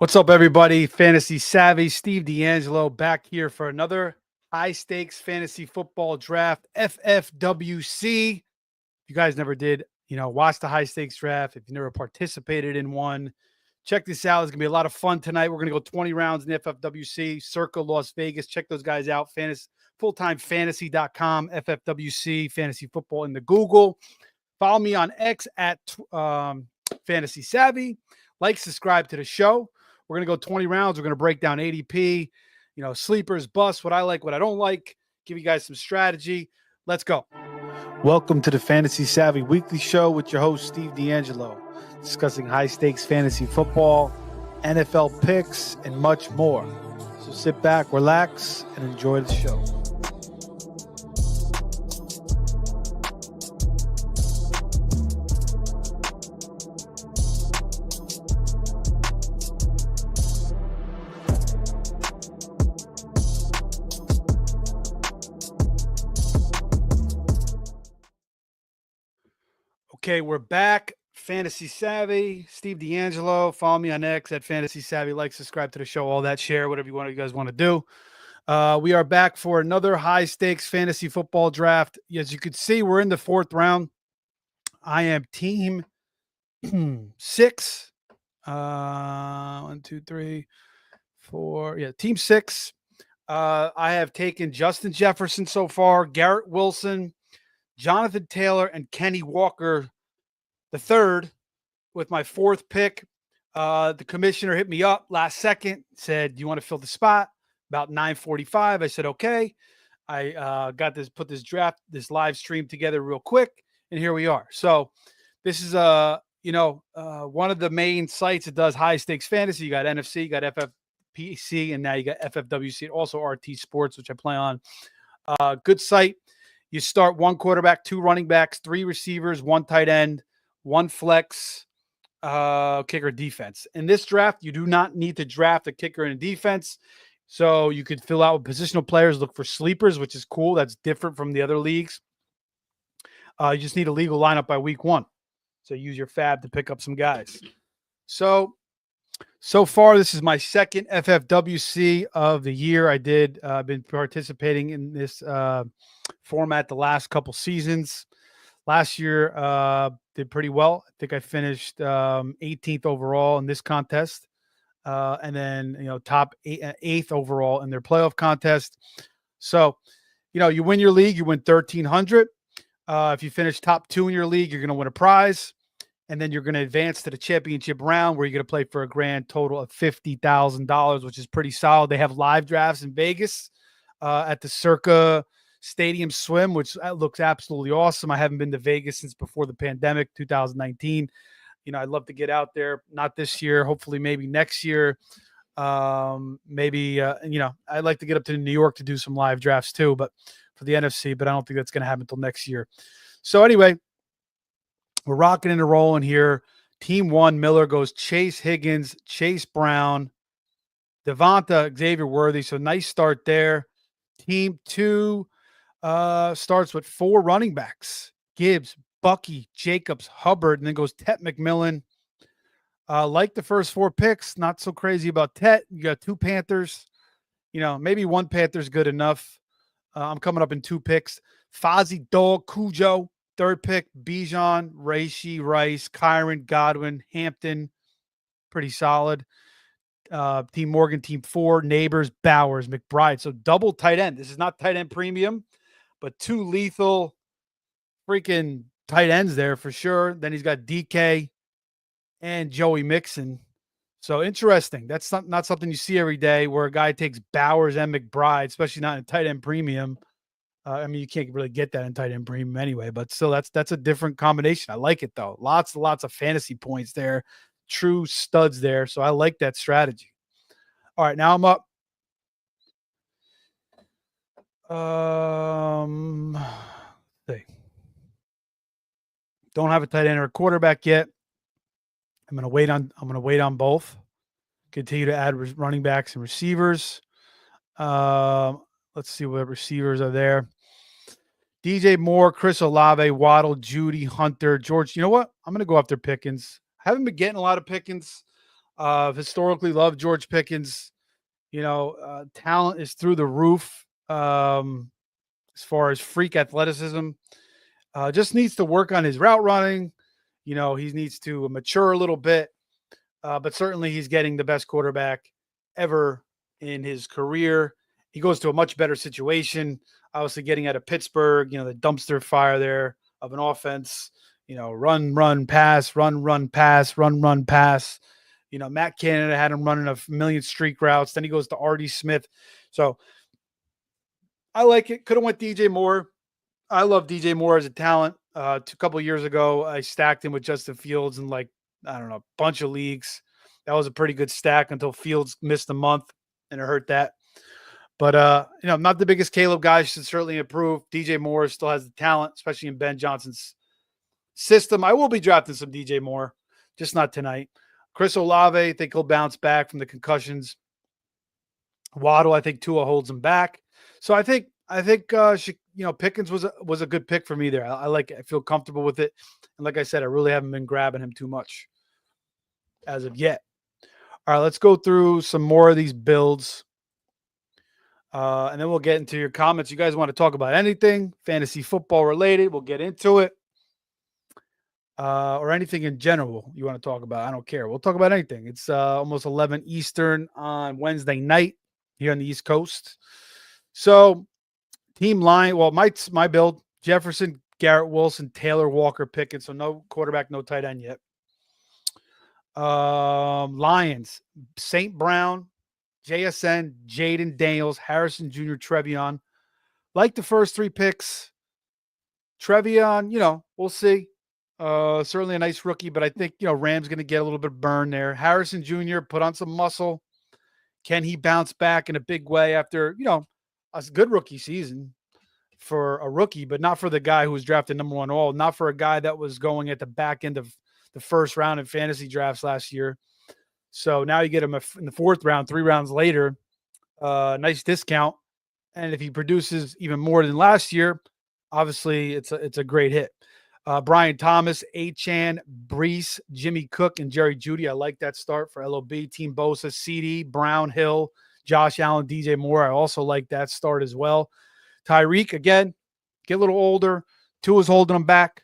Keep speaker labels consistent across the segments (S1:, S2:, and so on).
S1: What's up, everybody? Fantasy Savvy, Steve D'Angelo back here for another high stakes fantasy football draft, FFWC. If you guys never did, watch the high stakes draft, if you never participated in one, check this out. It's going to be a lot of fun tonight. We're going to go 20 rounds in the FFWC, Circa Las Vegas. Check those guys out. Fulltimefantasy.com, FFWC, fantasy football in the Google. Follow me on X at Fantasy Savvy. Like, subscribe to the show. We're going to go 20 rounds. We're going to break down ADP, sleepers, busts, what I like, what I don't like, give you guys some strategy. Let's go. Welcome to the Fantasy Savvy Weekly Show with your host, Steve D'Angelo, discussing high-stakes fantasy football, NFL picks, and much more. So sit back, relax, and enjoy the show. Okay, we're back. Fantasy Savvy, Steve D'Angelo. Follow me on X at Fantasy Savvy. Like, subscribe to the show, all that, share, whatever you guys want to do. We are back for another high-stakes fantasy football draft. As you can see, we're in the fourth round. I am team 6. 1, 2, 3, 4. Yeah, team 6. I have taken Justin Jefferson so far, Garrett Wilson, Jonathan Taylor, and Kenny Walker the third with my fourth pick. The commissioner hit me up last second, said, "Do you want to fill the spot?" About 9:45. I said, okay. I put this live stream together real quick, and here we are. So this is one of the main sites that does high stakes fantasy. You got NFC, you got FFPC, and now you got FFWC, also RT Sports, which I play on. Good site. You start 1 quarterback, 2 running backs, 3 receivers, 1 tight end, 1 flex, kicker, defense. In this draft, you do not need to draft a kicker and a defense. So you could fill out with positional players, look for sleepers, which is cool. That's different from the other leagues. You just need a legal lineup by week 1. So use your fab to pick up some guys. So far, this is my second FFWC of the year. I've been participating in this format the last couple seasons. Last year, did pretty well. I think I finished 18th overall in this contest. And then, top 8th overall in their playoff contest. So, you win your league, you win $1,300. If you finish top 2 in your league, you're going to win a prize. And then you're going to advance to the championship round where you're going to play for a grand total of $50,000, which is pretty solid. They have live drafts in Vegas at the Circa Stadium Swim, which looks absolutely awesome. I haven't been to Vegas since before the pandemic, 2019. I'd love to get out there. Not this year. Hopefully, maybe next year. I'd like to get up to New York to do some live drafts too, but for the NFC. But I don't think that's going to happen until next year. So anyway, we're rocking and rolling here. Team 1, Miller goes Chase Higgins, Chase Brown, Devonta, Xavier Worthy. So nice start there. Team 2 starts with 4 running backs: Gibbs, Bucky, Jacobs, Hubbard, and then goes Tet McMillan. Like the first 4 picks, not so crazy about Tet. You got 2 Panthers. Maybe 1 Panther's good enough. I'm coming up in 2 picks. Fozzie, Dog, Cujo. 3rd pick, Bijan, Reishi, Rice, Kyron, Godwin, Hampton. Pretty solid. Team Morgan, team 4, Neighbors, Bowers, McBride. So double tight end. This is not tight end premium, but 2 lethal freaking tight ends there for sure. Then he's got DK and Joey Mixon. So interesting. That's not something you see every day where a guy takes Bowers and McBride, especially not in tight end premium. You can't really get that in tight end premium anyway, but still that's a different combination. I like it though. Lots of fantasy points there. True studs there. So I like that strategy. All right, now I'm up. See. Don't have a tight end or a quarterback yet. I'm gonna wait on both. Continue to add running backs and receivers. Let's see what receivers are there. DJ Moore, Chris Olave, Waddle, Judy, Hunter, George. You know what? I'm going to go after Pickens. I haven't been getting a lot of Pickens. Historically, love George Pickens. Talent is through the roof. As far as freak athleticism, just needs to work on his route running. He needs to mature a little bit. But certainly he's getting the best quarterback ever in his career. He goes to a much better situation. Obviously, getting out of Pittsburgh, the dumpster fire there of an offense. Run, run, pass, run, run, pass, run, run, pass. Matt Canada had him running a million streak routes. Then he goes to Artie Smith. So I like it. Could have went DJ Moore. I love DJ Moore as a talent. A couple of years ago, I stacked him with Justin Fields in I don't know, a bunch of leagues. That was a pretty good stack until Fields missed a month and it hurt that. But I'm not the biggest Caleb guy. Should certainly improve. DJ Moore still has the talent, especially in Ben Johnson's system. I will be drafting some DJ Moore, just not tonight. Chris Olave, I think he'll bounce back from the concussions. Waddle, I think Tua holds him back. So I think Pickens was a good pick for me there. I like it. I feel comfortable with it. And like I said, I really haven't been grabbing him too much as of yet. All right, let's go through some more of these builds. And then we'll get into your comments. You guys want to talk about anything fantasy football related, we'll get into it. Or anything in general you want to talk about. I don't care. We'll talk about anything. It's almost 11 Eastern on Wednesday night here on the East Coast. So team line, well, my build, Jefferson, Garrett Wilson, Taylor, Walker, Pickett. So no quarterback, no tight end yet. Lions, St. Brown, JSN, Jaden Daniels, Harrison Jr., Trevion. Like the first three picks. Trevion, we'll see. Certainly a nice rookie, but I think, Rams going to get a little bit of burn there. Harrison Jr. put on some muscle. Can he bounce back in a big way after, a good rookie season for a rookie, but not for the guy who was drafted number one overall, not for a guy that was going at the back end of the first round in fantasy drafts last year. So now you get him in the fourth round, 3 rounds later, nice discount. And if he produces even more than last year, obviously it's a great hit. Brian Thomas, Achane, Brees, Jimmy Cook, and Jerry Jeudy. I like that start for LOB. Team Bosa, CD, Brown, Hill, Josh Allen, DJ Moore. I also like that start as well. Tyreek, again, get a little older. Tua's holding him back.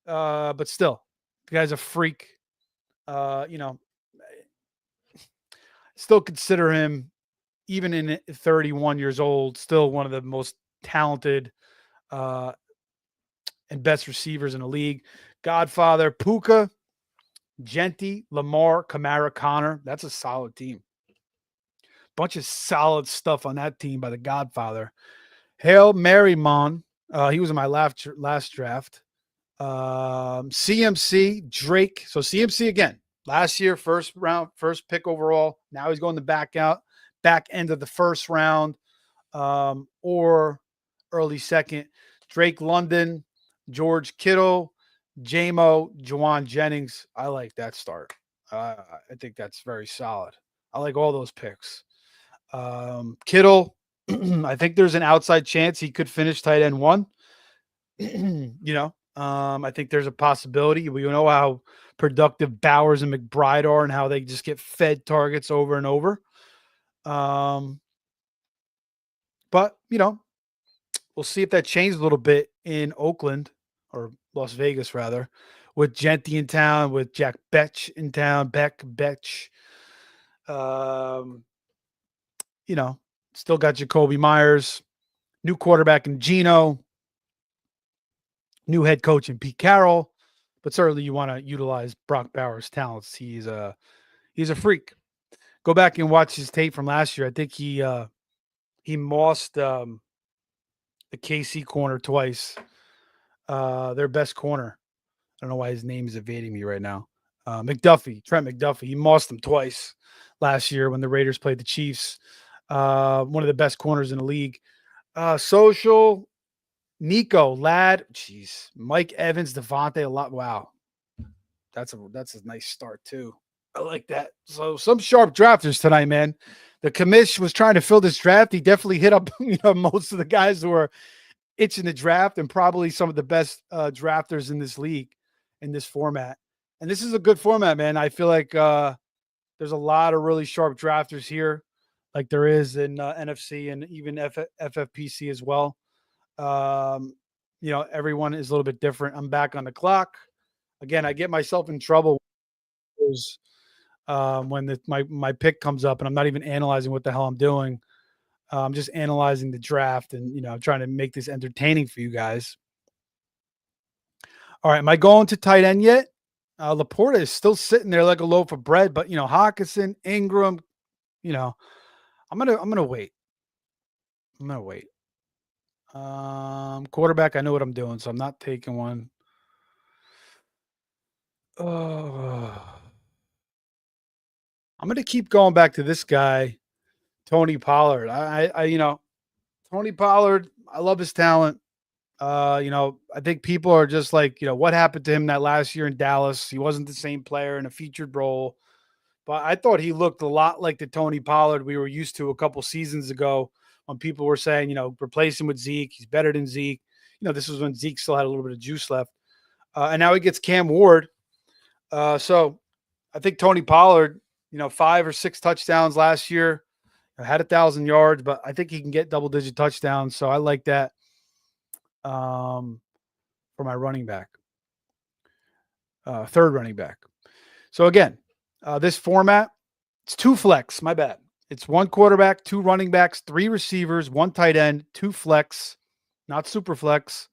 S1: But still, the guy's a freak. Still consider him, even in 31 years old, still one of the most talented and best receivers in the league. Godfather, Puka, Genti, Lamar, Kamara, Connor. That's a solid team. Bunch of solid stuff on that team by the Godfather. Hail Mary Mon. He was in my last draft. CMC, Drake. So CMC again. Last year, first pick overall. Now he's going the back end of the first round, or early second. Drake London, George Kittle, J-Mo, Juwan Jennings. I like that start. I think that's very solid. I like all those picks. Kittle, I think there's an outside chance he could finish tight end 1. I think there's a possibility. We know how productive Bowers and McBride are and how they just get fed targets over and over. But, we'll see if that changes a little bit in Oakland, or Las Vegas rather, with Genti in town, with Jack Betch in town, Betch. Still got Jacoby Myers, new quarterback in Geno, new head coach in Pete Carroll, but certainly you want to utilize Brock Bowers' talents. He's a freak. Go back and watch his tape from last year. I think he mossed the KC corner twice. Their best corner. I don't know why his name is evading me right now. Trent McDuffie. He mossed him twice last year when the Raiders played the Chiefs. One of the best corners in the league. Social, Nico, Ladd, Mike Evans, Devontae, a lot. Wow. That's a nice start too. I like that. So some sharp drafters tonight, man. The commish was trying to fill this draft. He definitely hit up, most of the guys who are itching the draft, and probably some of the best drafters in this league, in this format. And this is a good format, man. I feel like There's a lot of really sharp drafters here, like there is in NFC and even FFPC as well. Um, everyone is a little bit different. I'm back on the clock. Again, I get myself in trouble when my pick comes up and I'm not even analyzing what the hell I'm doing. I'm just analyzing the draft and I'm trying to make this entertaining for you guys. All right, am I going to tight end yet? Laporta is still sitting there like a loaf of bread, but Hawkinson, Ingram, you know, I'm gonna wait. I'm gonna wait. Quarterback, I know what I'm doing, so I'm not taking one. Oh, I'm gonna keep going back to this guy, Tony Pollard. Tony Pollard. I love his talent. I think people are just like, what happened to him that last year in Dallas? He wasn't the same player in a featured role. But I thought he looked a lot like the Tony Pollard we were used to a couple seasons ago when people were saying, replace him with Zeke. He's better than Zeke. This was when Zeke still had a little bit of juice left. And now he gets Cam Ward. So I think Tony Pollard, 5 or 6 touchdowns last year, had 1,000 yards, but I think he can get double-digit touchdowns. So I like that for my running back, third running back. So again, this format, it's 2 flex. My bad. It's 1 quarterback, 2 running backs, 3 receivers, 1 tight end, 2 flex, not super flex,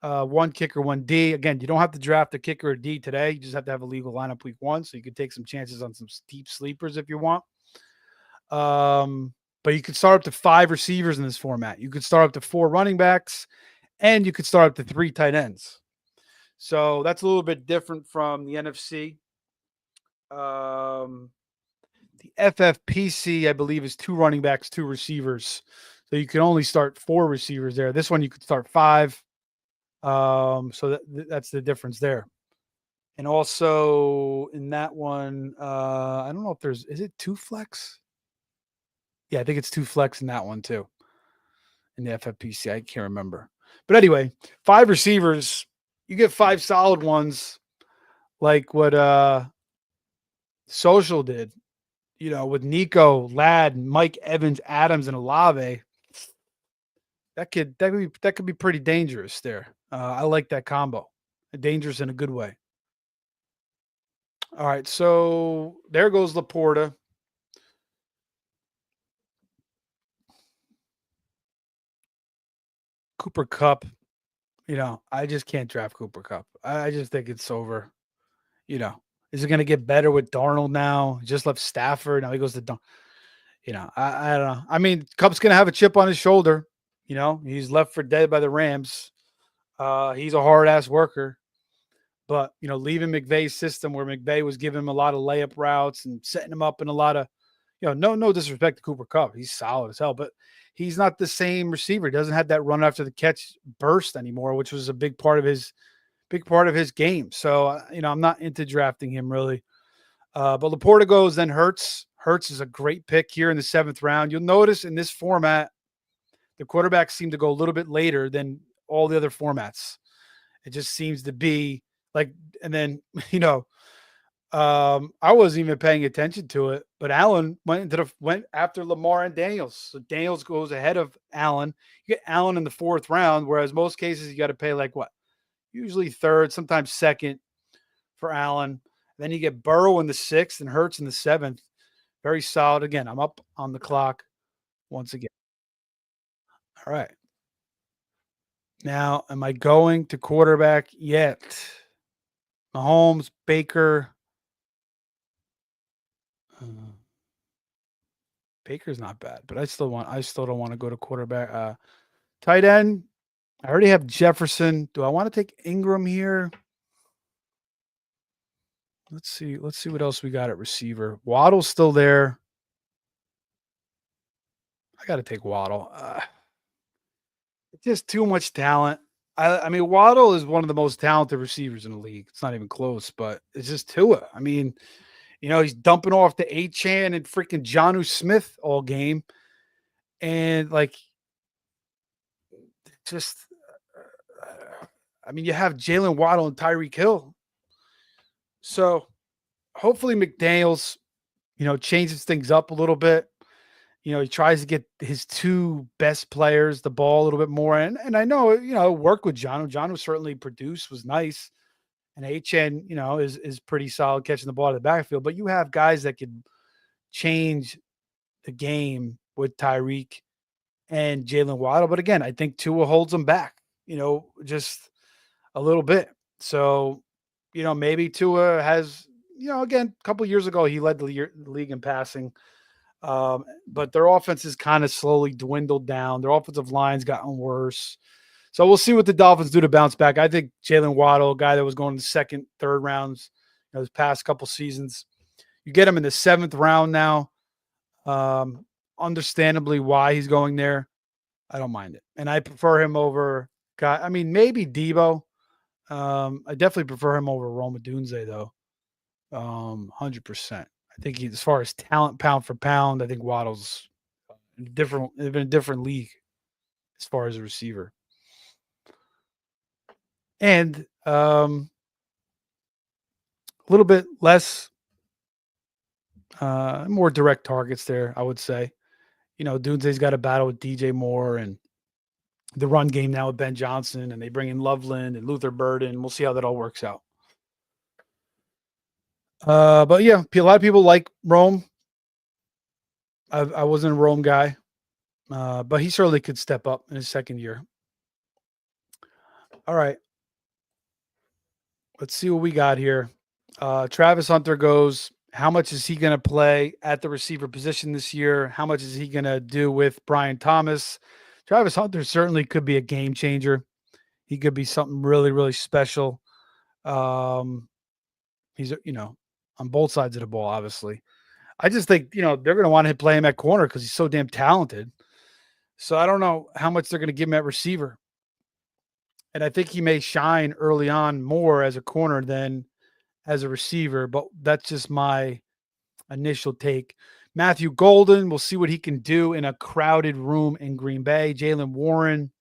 S1: 1 kicker, 1 D. Again, you don't have to draft a kicker or D today. You just have to have a legal lineup week 1, so you could take some chances on some deep sleepers if you want. But you could start up to 5 receivers in this format. You could start up to 4 running backs, and you could start up to 3 tight ends. So that's a little bit different from the NFC. The FFPC, I believe, is 2 running backs, 2 receivers. So you can only start 4 receivers there. This one you could start 5. So that's the difference there. And also in that one, I don't know if is it 2 flex? Yeah, I think it's 2 flex in that one too. In the FFPC, I can't remember. But anyway, 5 receivers, you get 5 solid ones, like what Social did. With Nico, Ladd, Mike Evans, Adams, and Olave, that could be pretty dangerous there. I like that combo, dangerous in a good way. All right, so there goes Laporta. Cooper Kupp. I just can't draft Cooper Kupp. I just think it's over. Is it going to get better with Darnold now? He just left Stafford. Now he goes to I don't know. I mean, Kupp's going to have a chip on his shoulder. He's left for dead by the Rams. He's a hard ass worker, but leaving McVay's system where McVay was giving him a lot of layup routes and setting him up in a lot of, no disrespect to Cooper Kupp. He's solid as hell, but he's not the same receiver. He doesn't have that run after the catch burst anymore, which was a big part of his game. So, I'm not into drafting him really. But Laporta goes, then Hurts. Hurts is a great pick here in the 7th round. You'll notice in this format, the quarterbacks seem to go a little bit later than all the other formats. It just seems to be like, and then, I wasn't even paying attention to it, but Allen went after Lamar and Daniels. So Daniels goes ahead of Allen. You get Allen in the 4th round, whereas most cases you got to pay like what? Usually 3rd, sometimes 2nd for Allen. Then you get Burrow in the 6th and Hurts in the 7th. Very solid. Again, I'm up on the clock once again. All right. Now, am I going to quarterback yet? Mahomes, Baker. Baker's not bad, but I still don't want to go to quarterback. Tight end. I already have Jefferson. Do I want to take Ingram here? Let's see what else we got at receiver. Waddle's still there. I got to take Waddle. It's just too much talent. I mean, Waddle is one of the most talented receivers in the league. It's not even close, but it's just Tua. I mean, he's dumping off to Achane and freaking Jonnu Smith all game. And like, just, I mean, you have Jalen Waddle and Tyreek Hill. So hopefully McDaniels, changes things up a little bit. He tries to get his two best players the ball a little bit more. And I know, it worked with John. John was certainly produced, was nice. And HN, is pretty solid catching the ball out of the backfield. But you have guys that can change the game with Tyreek and Jalen Waddle. But again, I think Tua holds them back, just a little bit. So, maybe Tua has, again, a couple years ago, he led the league in passing. But their offense has kind of slowly dwindled down. Their offensive line's gotten worse. So we'll see what the Dolphins do to bounce back. I think Jalen Waddle, a guy that was going in the second, third rounds, those past couple seasons, you get him in the seventh round now. Understandably why he's going there. I don't mind it. And I prefer him over maybe Debo. I definitely prefer him over Rome Odunze though. 100%. I think as far as talent pound for pound, I think Waddle's different in a different league as far as a receiver. And a little bit less more direct targets there, I would say. Dunze's got a battle with DJ Moore and the run game now with Ben Johnson, and they bring in Loveland and Luther Burden. We'll see how that all works out. But yeah, a lot of people like Rome. I wasn't a Rome guy, but he certainly could step up in his second year. All right. Let's see what we got here. Travis Hunter goes, how much is he going to play at the receiver position this year? How much is he going to do with Brian Thomas? Travis Hunter certainly could be a game changer. He could be something really, really special. He's, on both sides of the ball, obviously. I just think, they're going to want to play him at corner because he's so damn talented. So I don't know how much they're going to give him at receiver. And I think he may shine early on more as a corner than as a receiver, but that's just my initial take. Matthew Golden, we'll see what he can do in a crowded room in Green Bay. Jalen Warren,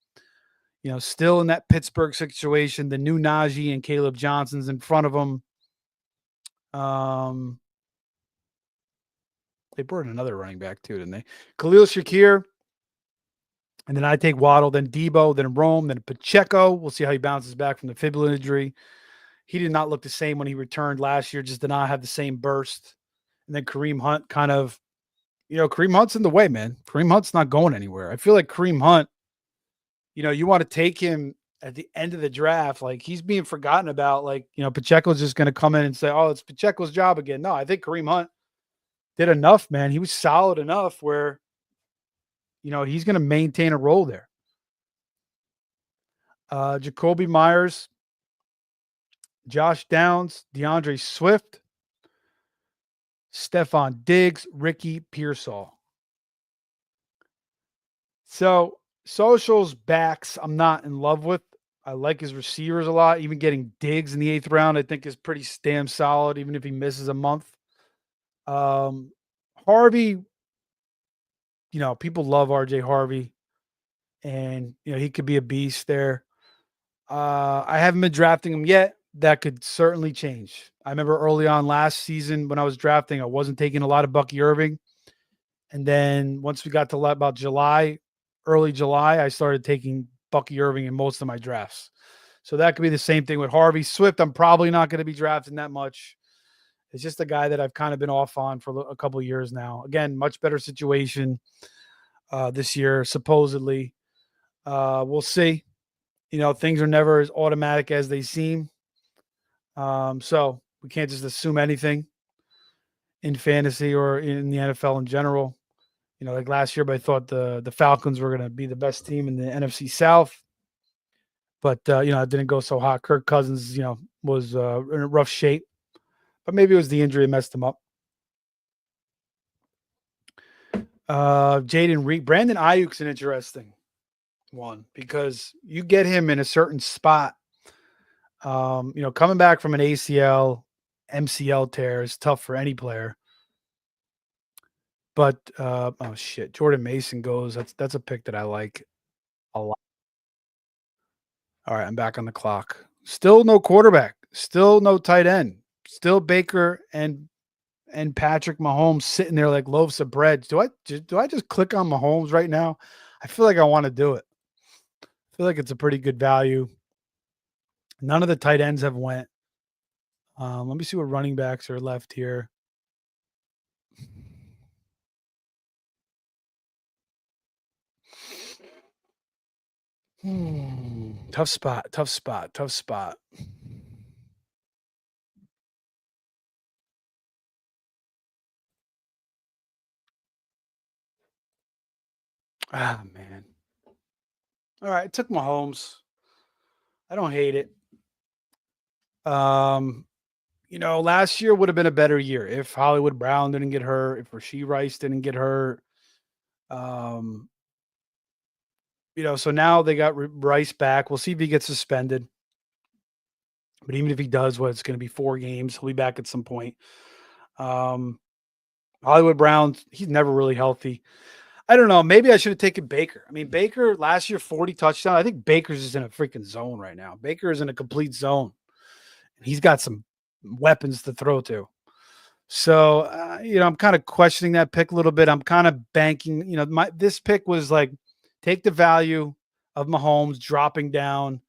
S1: still in that Pittsburgh situation. The new Najee and Caleb Johnson's in front of him. They brought in another running back too, didn't they? Khalil Shakir. And then I take Waddle, then Debo, then Rome, then Pacheco. We'll see how he bounces back from the fibula injury. He did not look the same when he returned last year, just did not have the same burst. And then Kareem Hunt Kareem Hunt's in the way, man. Kareem Hunt's not going anywhere. I feel like Kareem Hunt, you want to take him at the end of the draft. Like he's being forgotten about. Like, Pacheco's just going to come in and say, oh, it's Pacheco's job again. No, I think Kareem Hunt did enough, man. He was solid enough where, he's going to maintain a role there. Jacoby Myers, Josh Downs, DeAndre Swift, Stephon Diggs, Ricky Pearsall. So Social's backs, I'm not in love with. I like his receivers a lot. Even getting Diggs in the 8th round, I think is pretty damn solid, even if he misses a month. Harvey, people love RJ Harvey, and he could be a beast there. I haven't been drafting him yet. That could certainly change. I remember early on last season when I was drafting, I wasn't taking a lot of Bucky Irving. And then once we got to about early July, I started taking Bucky Irving in most of my drafts. So that could be the same thing with Harvey. Swift, I'm probably not going to be drafting that much. It's just a guy that I've kind of been off on for a couple of years now. Again, much better situation this year, supposedly. We'll see. Things are never as automatic as they seem. So we can't just assume anything in fantasy or in the NFL in general. Like last year, I thought the Falcons were going to be the best team in the NFC South. But, it didn't go so hot. Kirk Cousins, was in a rough shape. But maybe it was the injury that messed him up. Jaden Reed. Brandon Ayuk's an interesting one because you get him in a certain spot. Coming back from an ACL, MCL tear is tough for any player. But Jordan Mason goes. That's a pick that I like a lot. All right, I'm back on the clock. Still no quarterback. Still no tight end. Still Baker and and Patrick Mahomes sitting there like loaves of bread. Do I just click on Mahomes right now? I feel like I want to do it. I feel like it's a pretty good value. None of the tight ends have went. Let me see what running backs are left here. Tough spot. Tough spot. Tough spot. Ah, man. All right, took Mahomes. I don't hate it. Um, last year would have been a better year if Hollywood Brown didn't get hurt, if Rasheed Rice didn't get hurt. Um, so now they got Rice back. We'll see if he gets suspended. But even if he does, it's going to be 4 games. He'll be back at some point. Um, Hollywood Brown, he's never really healthy. I don't know. Maybe I should have taken Baker. I mean, Baker last year, 40 touchdowns. I think Baker's is in a freaking zone right now. Baker is in a complete zone. He's got some weapons to throw to. So, I'm kind of questioning that pick a little bit. I'm kind of banking, this pick was like take the value of Mahomes dropping down,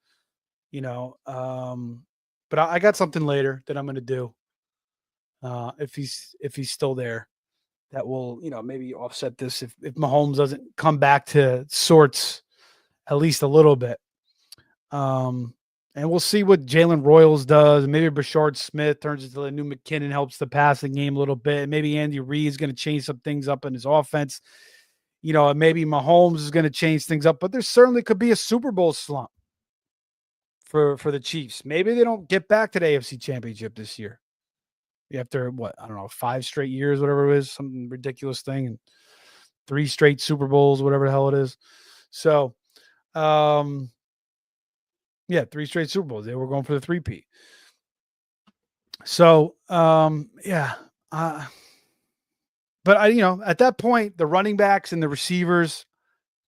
S1: but I got something later that I'm going to do. If he's still there, that will, maybe offset this if Mahomes doesn't come back to sorts at least a little bit. And we'll see what Jalen Royals does. Maybe Brashard Smith turns into a new McKinnon, helps the passing game a little bit. Maybe Andy Reid is going to change some things up in his offense. Maybe Mahomes is going to change things up, but there certainly could be a Super Bowl slump for the Chiefs. Maybe they don't get back to the AFC Championship this year. After what, I don't know, 5 straight years, whatever it is, some ridiculous thing, and 3 straight Super Bowls, whatever the hell it is. So, yeah, 3 straight Super Bowls. They were going for the 3-peat. So, yeah. But at that point, the running backs and the receivers,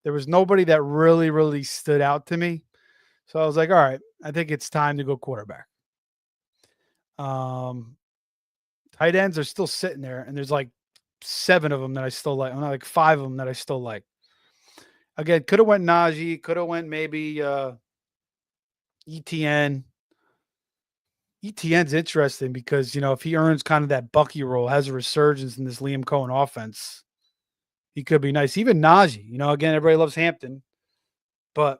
S1: there was nobody that really, really stood out to me. So I was like, all right, I think it's time to go quarterback. Tight ends are still sitting there, and there's like 7 of them that I still like. Not like 5 of them that I still like. Again, could have went Najee, could have went maybe ETN. ETN's interesting because, if he earns kind of that Bucky role, has a resurgence in this Liam Cohen offense, he could be nice. Even Najee, again, everybody loves Hampton, but,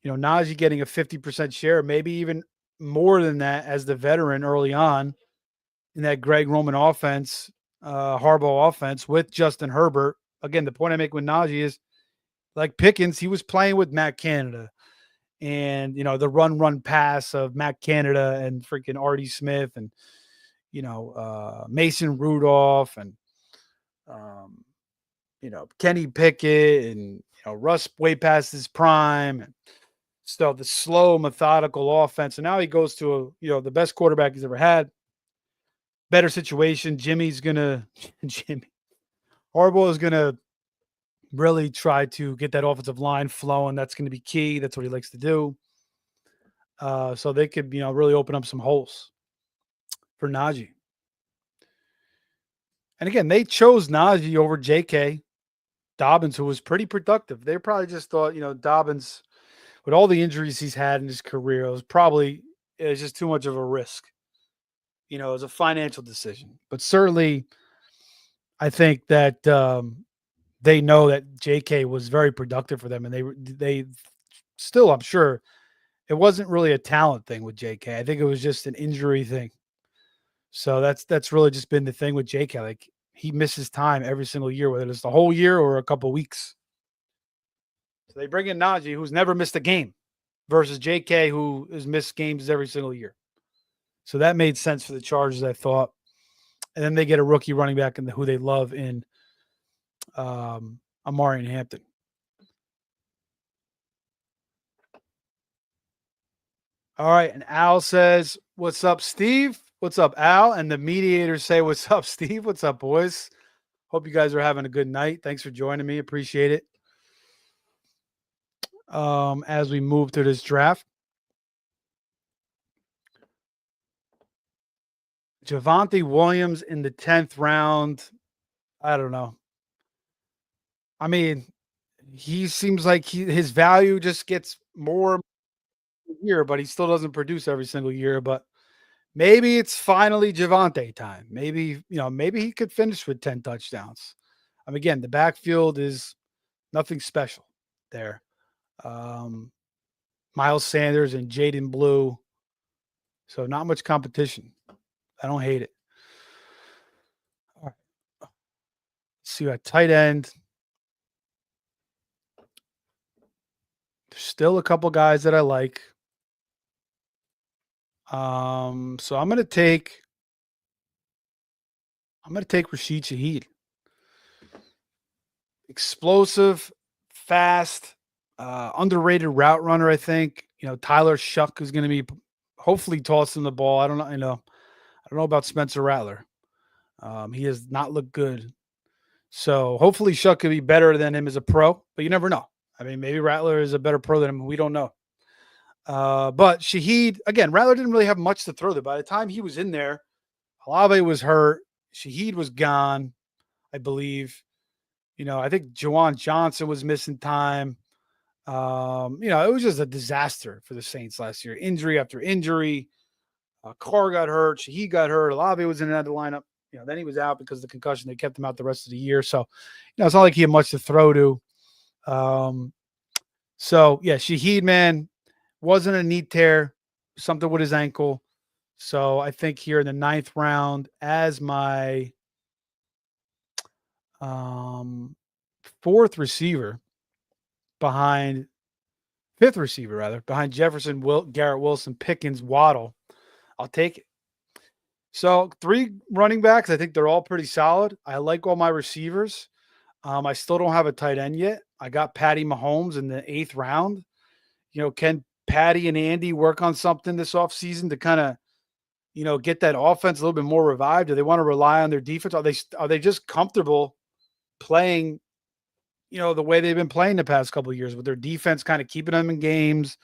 S1: Najee getting a 50% share, maybe even more than that as the veteran early on in that Greg Roman offense, Harbaugh offense with Justin Herbert. Again, the point I make with Najee is like Pickens, he was playing with Matt Canada. And, the run pass of Matt Canada and freaking Artie Smith and, Mason Rudolph and, Kenny Pickett and, Russ way past his prime and stuff, the slow, methodical offense. And now he goes to the best quarterback he's ever had. Better situation. Jimmy Harbaugh is going to really try to get that offensive line flowing. That's going to be key. That's what he likes to do. So they could, really open up some holes for Najee. And again, they chose Najee over J.K. Dobbins, who was pretty productive. They probably just thought, Dobbins, with all the injuries he's had in his career, it was just too much of a risk. It was a financial decision. But certainly, I think that they know that J.K. was very productive for them, and they still, I'm sure, it wasn't really a talent thing with J.K. I think it was just an injury thing. So that's really just been the thing with J.K. Like he misses time every single year, whether it's the whole year or a couple weeks. So they bring in Najee, who's never missed a game, versus J.K., who has missed games every single year. So that made sense for the Chargers, I thought. And then they get a rookie running back who they love in Amari and Hampton. All right. And Al says, what's up, Steve? What's up, Al? And the mediators say, what's up, Steve? What's up, boys? Hope you guys are having a good night. Thanks for joining me. Appreciate it. As we move to this draft. Javonte Williams in the 10th round. I don't know. I mean, he seems like his value just gets more year, but he still doesn't produce every single year. But maybe it's finally Javonte time. Maybe, maybe he could finish with 10 touchdowns. Again, the backfield is nothing special there. Um, Miles Sanders and Jaden Blue. So not much competition. I don't hate it. All right. Let's see at tight end. There's still a couple guys that I like. So I'm gonna take Rashid Shaheed. Explosive, fast, underrated route runner, I think. Tyler Shuck is gonna be hopefully tossing the ball. I don't know, I don't know about Spencer Rattler. He has not looked good. So hopefully Shuck could be better than him as a pro, but you never know. Maybe Rattler is a better pro than him. We don't know. But Shaheed, again, Rattler didn't really have much to throw there. By the time he was in there, Olave was hurt. Shaheed was gone, I believe. I think Jawan Johnson was missing time. It was just a disaster for the Saints last year. Injury after injury. Carr got hurt. Shaheed got hurt. Olave was in another lineup. Then he was out because of the concussion. They kept him out the rest of the year. So, it's not like he had much to throw to. Shaheed, man, wasn't a knee tear, something with his ankle. So I think here in the 9th round as my 4th receiver behind fifth receiver rather behind Jefferson, Garrett Wilson, Pickens, Waddle. I'll take it. So 3 running backs. I think they're all pretty solid. I like all my receivers. I still don't have a tight end yet. I got Patty Mahomes in the 8th round. Can Patty and Andy work on something this offseason to kind of, get that offense a little bit more revived? Do they want to rely on their defense? Are they just comfortable playing, the way they've been playing the past couple of years with their defense kind of keeping them in games,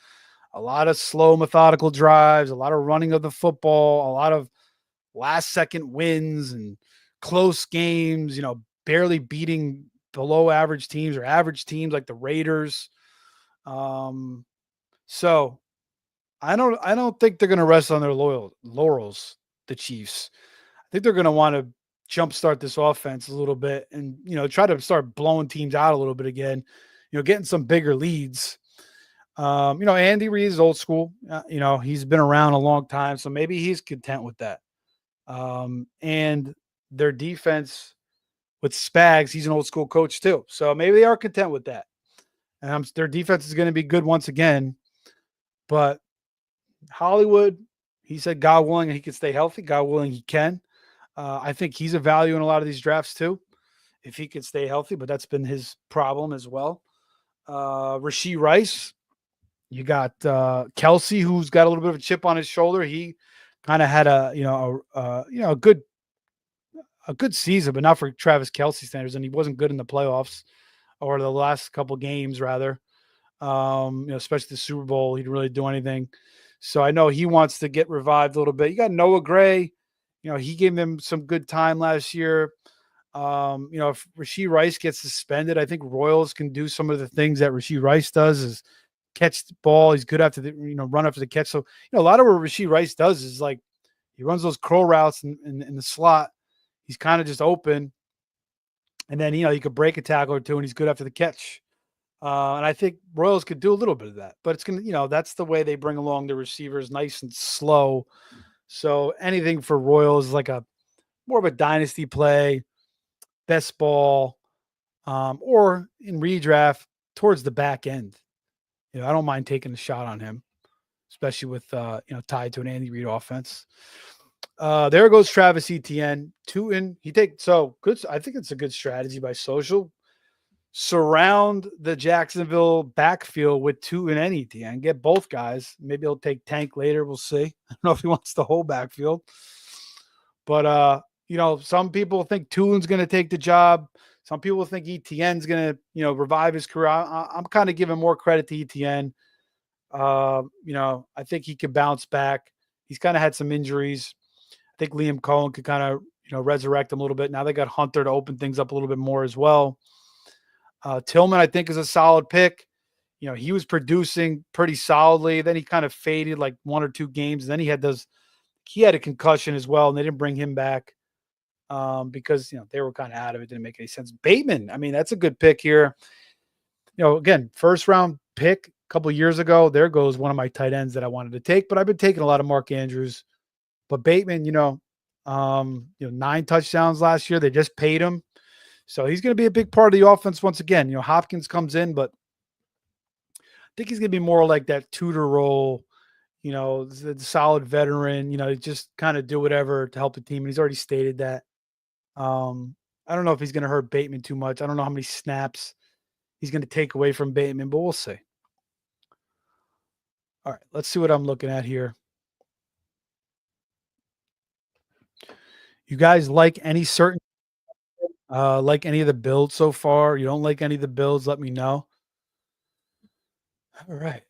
S1: a lot of slow, methodical drives, a lot of running of the football, a lot of last second wins and close games, barely beating below average teams or average teams like the Raiders. So I don't think they're going to rest on their laurels, the Chiefs. I think they're going to want to jumpstart this offense a little bit and, try to start blowing teams out a little bit again, getting some bigger leads. Andy Reid is old school. He's been around a long time, so maybe he's content with that. And their defense with Spags, he's an old school coach too. So maybe they are content with that. And their defense is going to be good once again. But Hollywood, he said, God willing, he can stay healthy. God willing, he can. I think he's a value in a lot of these drafts too, if he can stay healthy. But that's been his problem as well. Rashee Rice, you got Kelsey, who's got a little bit of a chip on his shoulder. He kind of had a good season, but not for Travis Kelsey standards, and he wasn't good in the playoffs or the last couple games rather. Especially the Super Bowl, he didn't really do anything. So I know he wants to get revived a little bit. You got Noah Gray. He gave them some good time last year. If Rashee Rice gets suspended, I think Royals can do some of the things that Rashee Rice does is catch the ball. He's good after the, run after the catch. So, a lot of what Rashee Rice does is like he runs those curl routes in the slot. He's kind of just open. And then, he could break a tackle or two and he's good after the catch. And I think Royals could do a little bit of that, but it's going to, that's the way they bring along the receivers nice and slow. So anything for Royals is like more of a dynasty play, best ball, or in redraft towards the back end. I don't mind taking a shot on him, especially with, tied to an Andy Reid offense. There goes Travis Etienne. Good. I think it's a good strategy by Social. Surround the Jacksonville backfield with two and Etienne. Get both guys. Maybe he'll take Tank later. We'll see. I don't know if he wants the whole backfield. But, some people think Tulin's going to take the job. Some people think Etienne's going to, revive his career. I'm kind of giving more credit to Etienne. I think he could bounce back. He's kind of had some injuries. think Liam Cohen could kind of, resurrect him a little bit. Now they got Hunter to open things up a little bit more as well. Tillman, I think, is a solid pick. He was producing pretty solidly. Then he kind of faded like 1 or 2 games. And then he had a concussion as well, and they didn't bring him back because they were kind of out of it. Didn't make any sense. Bateman, I mean, that's a good pick here. Again, first round pick a couple of years ago. There goes one of my tight ends that I wanted to take, but I've been taking a lot of Mark Andrews. But Bateman, 9 touchdowns last year. They just paid him. So he's going to be a big part of the offense once again. Hopkins comes in, but I think he's going to be more like that tutor role, the solid veteran, just kind of do whatever to help the team. And he's already stated that. I don't know if he's going to hurt Bateman too much. I don't know how many snaps he's going to take away from Bateman, but we'll see. All right, let's see what I'm looking at here. You guys like any certain like any of the builds so far? You don't like any of the builds? Let me know. All right.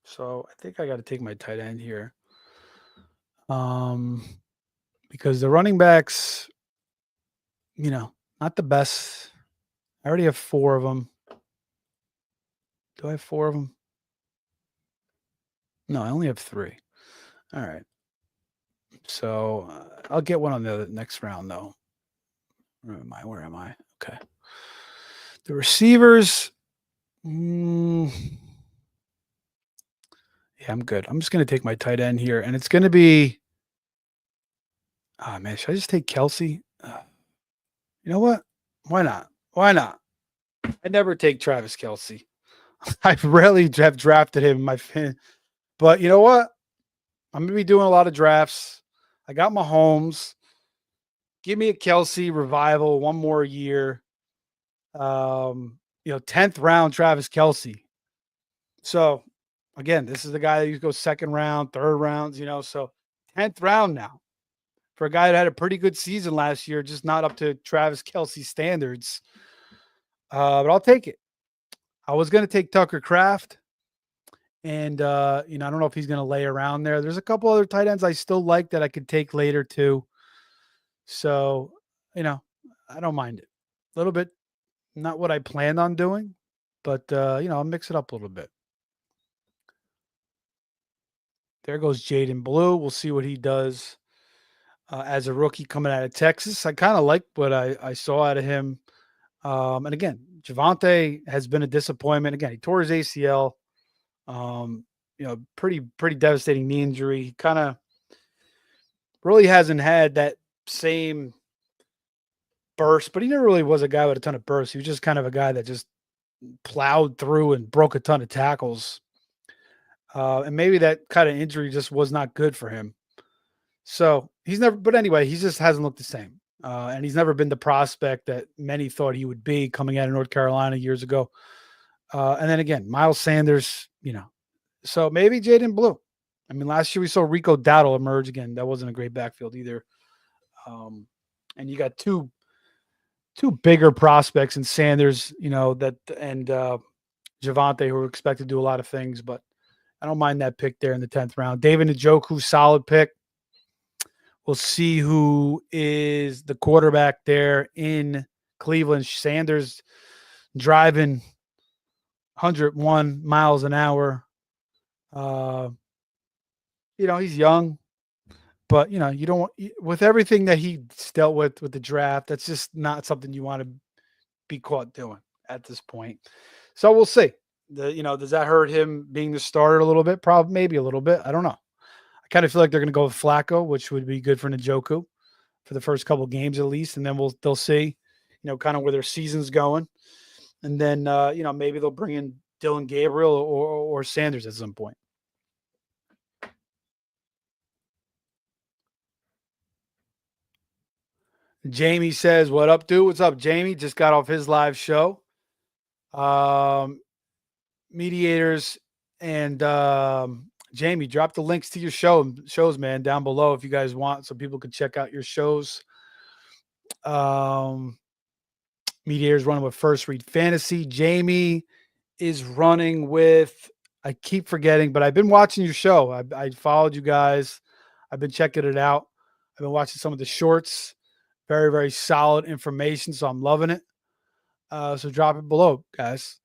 S1: So I think I got to take my tight end here. Because the running backs, not the best. I already have 4 of them. Do I have 4 of them? No, I only have 3. All right. So I'll get one on the next round, though. Where am I? Okay. The receivers. Yeah, I'm good. I'm just going to take my tight end here, and it's going to be. Oh, man, should I just take Kelsey? You know what? Why not? Why not? I never take Travis Kelsey. I rarely have drafted him in my fan. But you know what? I'm going to be doing a lot of drafts. I got my Mahomes. Give me a Kelsey revival, one more year. 10th round Travis Kelsey. So, again, this is the guy that used to go second round, third rounds, so 10th round now for a guy that had a pretty good season last year, just not up to Travis Kelsey standards. But I'll take it. I was going to take Tucker Kraft. And, I don't know if he's going to lay around there. There's a couple other tight ends I still like that I could take later too. So, I don't mind it. A little bit, not what I planned on doing, but, I'll mix it up a little bit. There goes Jaden Blue. We'll see what he does as a rookie coming out of Texas. I kind of like what I saw out of him. And again, Javonte has been a disappointment. Again, he tore his ACL. Pretty devastating knee injury. He kind of really hasn't had that same burst, but he never really was a guy with a ton of bursts. He was just kind of a guy that just plowed through and broke a ton of tackles. And maybe that kind of injury just was not good for him. So but anyway, he just hasn't looked the same. And he's never been the prospect that many thought he would be coming out of North Carolina years ago. And then again, Miles Sanders, so maybe Jaden Blue. I mean, last year we saw Rico Dowdle emerge again. That wasn't a great backfield either. And you got two bigger prospects in Sanders, and Javonte, who are expected to do a lot of things, but I don't mind that pick there in the 10th round. David Njoku, solid pick. We'll see who is the quarterback there in Cleveland. Sanders driving 101 miles an hour. He's young, but you don't want, with everything that he dealt with the draft, that's just not something you want to be caught doing at this point. So we'll see. Does that hurt him being the starter a little bit? Probably, maybe a little bit. I don't know. I kind of feel like they're going to go with Flacco, which would be good for Njoku for the first couple of games at least, and then they'll see, kind of where their season's going, and then maybe they'll bring in Dylan Gabriel or Sanders at some point. Jamie says, "What up, dude? What's up, Jamie? Just got off his live show. Mediators and Jamie, drop the links to your shows, man, down below if you guys want, so people can check out your shows. Mediators running with First Read Fantasy. Jamie is running with, I keep forgetting, but I've been watching your show. I followed you guys. I've been checking it out. I've been watching some of the shorts. Very, very solid information. So I'm loving it. So drop it below, guys.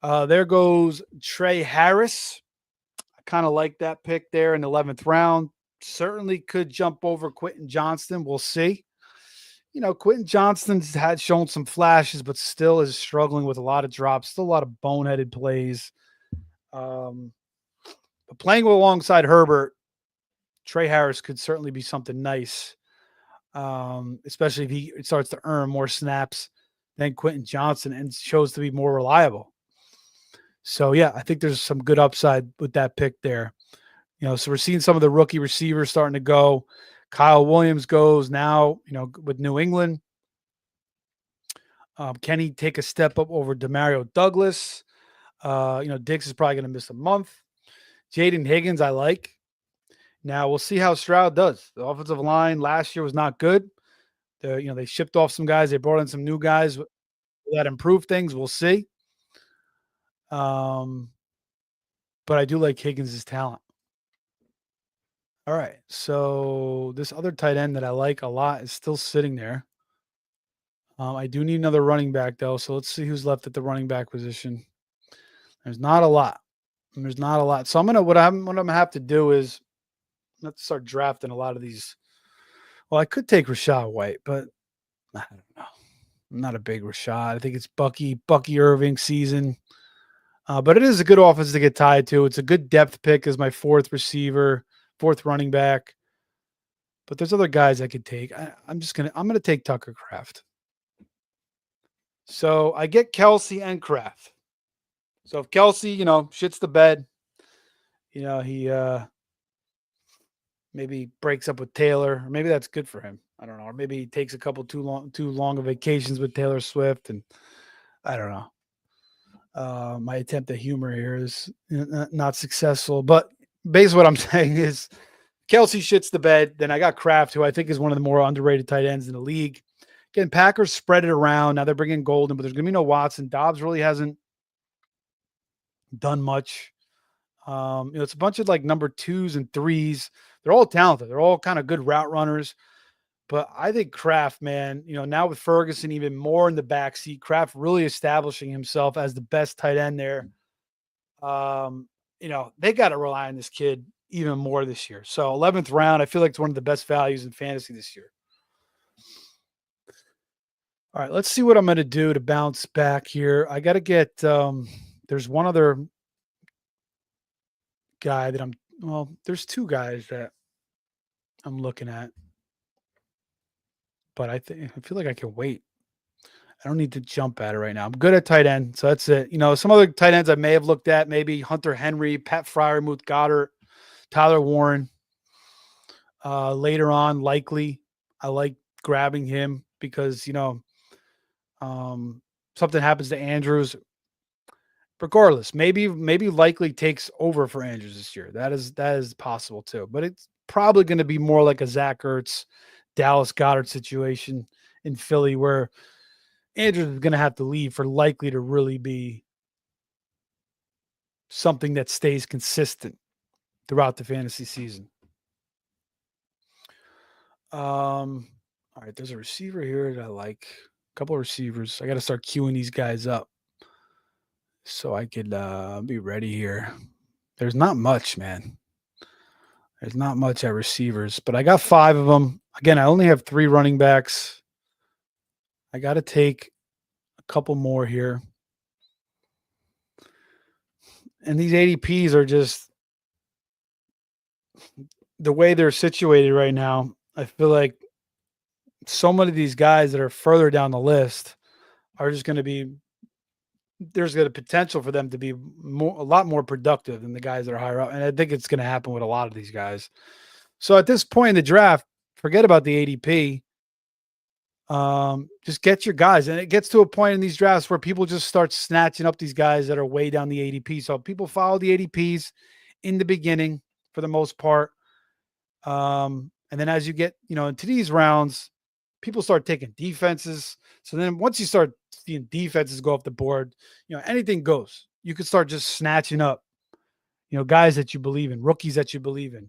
S1: There goes Trey Harris. I kind of like that pick there in the 11th round. Certainly could jump over Quentin Johnston. We'll see. Quentin Johnston's had shown some flashes, but still is struggling with a lot of drops, still a lot of boneheaded plays. Um, but playing alongside Herbert, Trey Harris could certainly be something nice, especially if he starts to earn more snaps than Quentin Johnston and shows to be more reliable. So, yeah, I think there's some good upside with that pick there. So we're seeing some of the rookie receivers starting to go. Kyle Williams goes now, with New England. Can he take a step up over Demario Douglas? Diggs is probably going to miss a month. Jaden Higgins, I like. Now we'll see how Stroud does. The offensive line last year was not good. They shipped off some guys. They brought in some new guys that improve things. We'll see. But I do like Higgins' talent. All right. So this other tight end that I like a lot is still sitting there. I do need another running back, though. So let's see who's left at the running back position. There's not a lot. So what I'm gonna have to do is let's start drafting a lot of these. Well, I could take Rashad White, but I don't know. I'm not a big Rashad. I think it's Bucky Irving season. But it is a good offense to get tied to. It's a good depth pick as my fourth running back. But there's other guys I could take. I'm gonna take Tucker Kraft. So I get Kelsey and Kraft. So if Kelsey, shits the bed, he maybe breaks up with Taylor, or maybe that's good for him. I don't know. Or maybe he takes a couple too long of vacations with Taylor Swift, and I don't know. My attempt at humor here is not successful, but basically what I'm saying is Kelsey shits the bed. Then I got Kraft, who I think is one of the more underrated tight ends in the league. Again, Packers spread it around. Now they're bringing Golden, but there's going to be no Watson. Dobbs really hasn't done much. It's a bunch of like number 2s and 3s. They're all talented. They're all kind of good route runners. But I think Kraft, man, now with Ferguson even more in the backseat, Kraft really establishing himself as the best tight end there. They got to rely on this kid even more this year. So 11th round, I feel like it's one of the best values in fantasy this year. All right, let's see what I'm going to do to bounce back here. I got to get there's one other guy that there's two guys that I'm looking at. But I feel like I can wait. I don't need to jump at it right now. I'm good at tight end, so that's it. Some other tight ends I may have looked at, maybe Hunter Henry, Pat Freiermuth, Goddard, Tyler Warren. Later on, likely, I like grabbing him because something happens to Andrews. Regardless, maybe likely takes over for Andrews this year. That is possible too, but it's probably going to be more like a Zach Ertz, Dallas Goedert situation in Philly where Andrews is going to have to leave for likely to really be something that stays consistent throughout the fantasy season. All right, there's a receiver here that I like. A couple of receivers. I got to start queuing these guys up so I could be ready here. There's not much, man. There's not much at receivers, but I got 5 of them. Again, I only have 3 running backs. I got to take a couple more here. And these ADPs are just the way they're situated right now. I feel like so many of these guys that are further down the list are just going to be, there's got a potential for them to be a lot more productive than the guys that are higher up. And I think it's going to happen with a lot of these guys. So at this point in the draft, forget about the ADP. Just get your guys. And it gets to a point in these drafts where people just start snatching up these guys that are way down the ADP. So people follow the ADPs in the beginning for the most part. And then as you get, into these rounds, people start taking defenses. So then once you start seeing defenses go off the board, anything goes. you could start just snatching up, guys that you believe in, rookies that you believe in,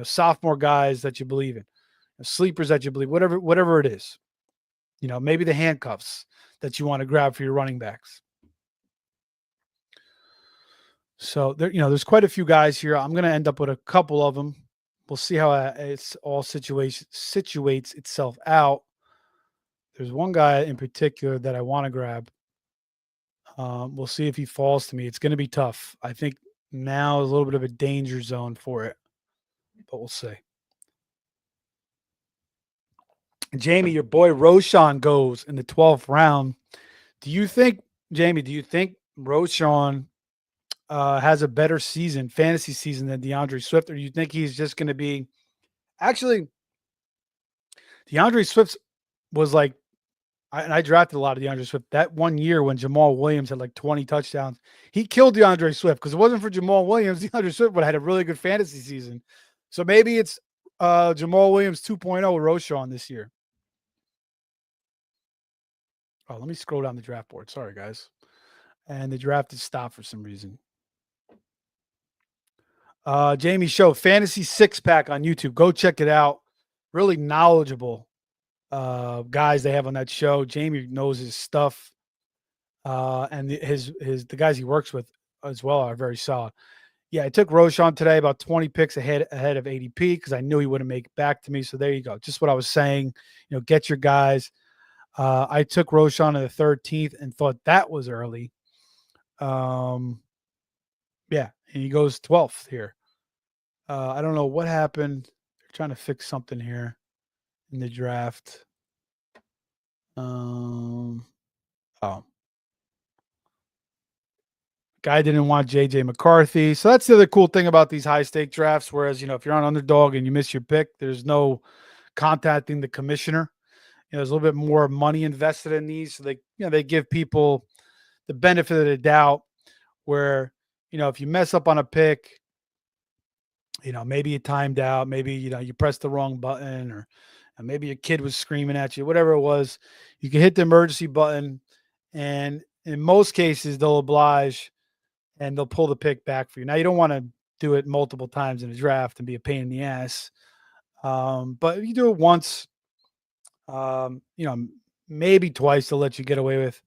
S1: sophomore guys that you believe in, sleepers that you believe, whatever it is. Maybe the handcuffs that you want to grab for your running backs. So there's quite a few guys here. I'm going to end up with a couple of them. We'll see how it's all situates itself out. There's one guy in particular that I want to grab. We'll see if he falls to me. It's going to be tough. I think now is a little bit of a danger zone for it, but we'll see. Jamie, your boy Roshan goes in the 12th round. Do you think, Jamie, Roshan has a better fantasy season than DeAndre Swift, or do you think he's just going to be actually DeAndre Swift was like, I drafted a lot of DeAndre Swift that one year when Jamal Williams had like 20 touchdowns. He killed DeAndre Swift because it wasn't for Jamal Williams. DeAndre Swift would have had a really good fantasy season. So maybe it's Jamal Williams 2.0 with Roshan this year. Oh, let me scroll down the draft board. Sorry, guys. And the draft is stopped for some reason. Jamie Show, Fantasy Six Pack on YouTube. Go check it out. Really knowledgeable guys they have on that show. Jamie knows his stuff. And the guys he works with as well are very solid. Yeah, I took Roshan today about 20 picks ahead of ADP because I knew he wouldn't make it back to me. So there you go. Just what I was saying. Get your guys. I took Roshan in the 13th and thought that was early. Yeah, and he goes 12th here. I don't know what happened. They're trying to fix something here in the draft. Oh. Guy didn't want JJ McCarthy. So that's the other cool thing about these high stake drafts. Whereas, if you're on underdog and you miss your pick, there's no contacting the commissioner. There's a little bit more money invested in these. So they give people the benefit of the doubt where, if you mess up on a pick, maybe you timed out, maybe, you pressed the wrong button or maybe your kid was screaming at you, whatever it was, you can hit the emergency button. And in most cases, they'll oblige and they'll pull the pick back for you. Now, you don't want to do it multiple times in a draft and be a pain in the ass. But if you do it once, maybe twice, they'll let you get away with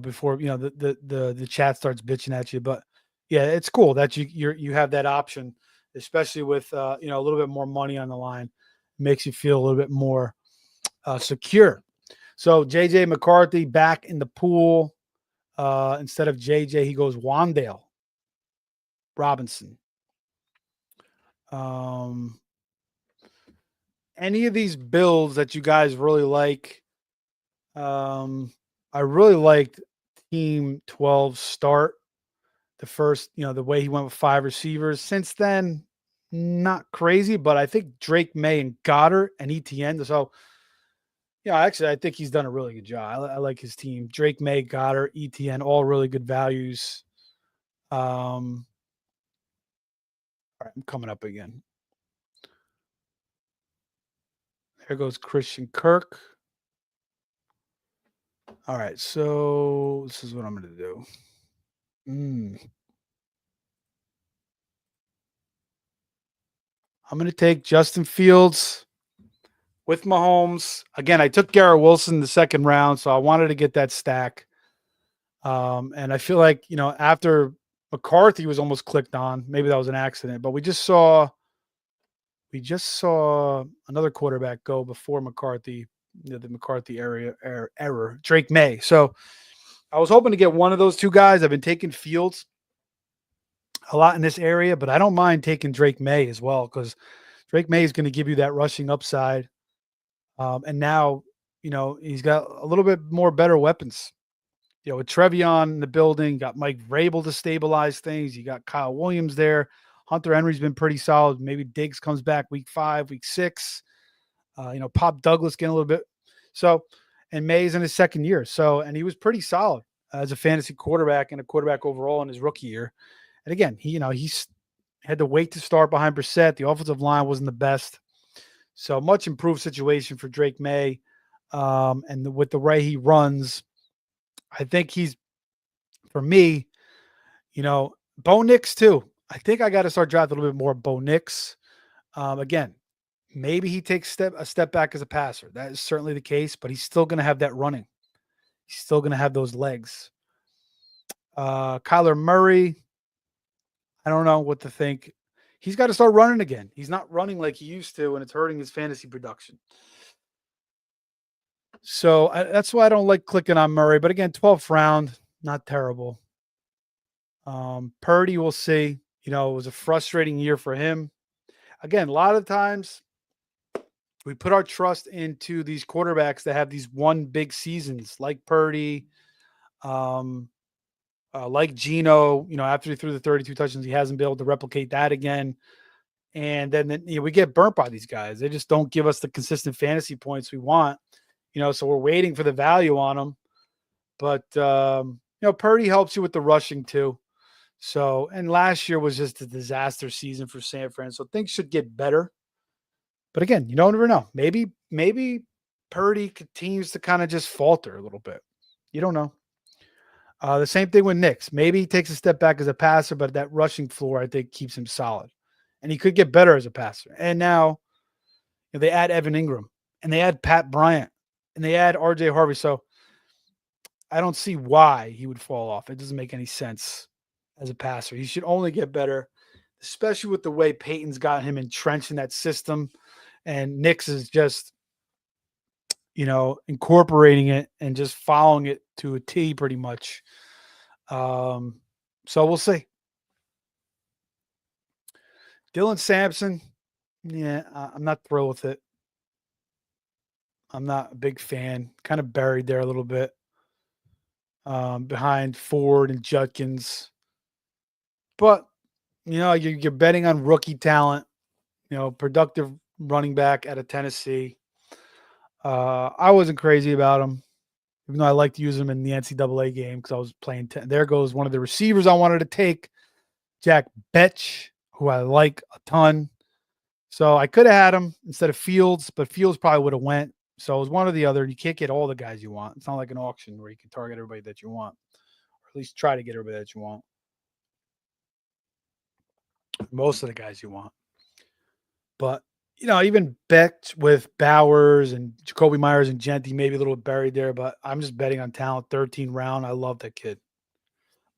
S1: before, the chat starts bitching at you. But yeah, it's cool that you have that option, especially with, a little bit more money on the line. It makes you feel a little bit more secure. So JJ McCarthy back in the pool. Instead of JJ, he goes Wandale Robinson. Any of these builds that you guys really like? I really liked Team 12 start. The first, the way he went with 5 receivers. Since then, not crazy, but I think Drake May and Goddard and ETN. So, actually, I think he's done a really good job. I like his team. Drake May, Goddard, ETN, all really good values. All right, I'm coming up again. There goes Christian Kirk. All right, so this is what I'm going to do. I'm going to take Justin Fields with Mahomes. Again, I took Garrett Wilson in the second round, so I wanted to get that stack. And I feel like, after McCarthy was almost clicked on, maybe that was an accident, but we just saw another quarterback go before McCarthy, the McCarthy error, Drake May. So I was hoping to get one of those two guys. I've been taking Fields a lot in this area, but I don't mind taking Drake May as well because Drake May is going to give you that rushing upside. And now, he's got a little bit more better weapons. With Trevion in the building, got Mike Vrabel to stabilize things. You got Kyle Williams there. Hunter Henry's been pretty solid. Maybe Diggs comes back week 5, week 6. Pop Douglas getting a little bit. So, and May's in his second year. So, and he was pretty solid as a fantasy quarterback and a quarterback overall in his rookie year. And again, he's had to wait to start behind Brissett. The offensive line wasn't the best. So much improved situation for Drake May. And with the way he runs, I think he's, for me, Bo Nix too. I think I got to start drafting a little bit more Bo Nix. Again, maybe he takes a step back as a passer. That is certainly the case, but he's still going to have that running. He's still going to have those legs. Kyler Murray, I don't know what to think. He's got to start running again. He's not running like he used to, and it's hurting his fantasy production. So that's why I don't like clicking on Murray. But again, 12th round, not terrible. Purdy, we'll see. It was a frustrating year for him. Again, a lot of times we put our trust into these quarterbacks that have these one big seasons, like Purdy, like Geno. After he threw the 32 touchdowns, he hasn't been able to replicate that again. And then we get burnt by these guys. They just don't give us the consistent fantasy points we want. So we're waiting for the value on them. But Purdy helps you with the rushing too. So, and last year was just a disaster season for San Fran. So things should get better. But again, you don't ever know. Maybe Purdy continues to kind of just falter a little bit. You don't know. The same thing with Nix. Maybe he takes a step back as a passer, but that rushing floor, I think, keeps him solid. And he could get better as a passer. And now they add Evan Ingram, and they add Pat Bryant, and they add RJ Harvey. So I don't see why he would fall off. It doesn't make any sense as a passer. He should only get better, especially with the way Peyton's got him entrenched in that system. And Nix is just, incorporating it and just following it to a T pretty much. So we'll see. Dylan Sampson, yeah, I'm not thrilled with it. I'm not a big fan. Kind of buried there a little bit behind Ford and Judkins. But, you're betting on rookie talent, productive running back out of Tennessee. I wasn't crazy about him, even though I liked to use him in the NCAA game because I was playing. There goes one of the receivers I wanted to take, Jack Betch, who I like a ton. So I could have had him instead of Fields, but Fields probably would have went. So it was one or the other. You can't get all the guys you want. It's not like an auction where you can target everybody that you want, or at least try to get everybody that you want. Most of the guys you want. But, even Beck with Bowers and Jacoby Myers and Genty, maybe a little buried there, but I'm just betting on talent. 13th round. I love that kid.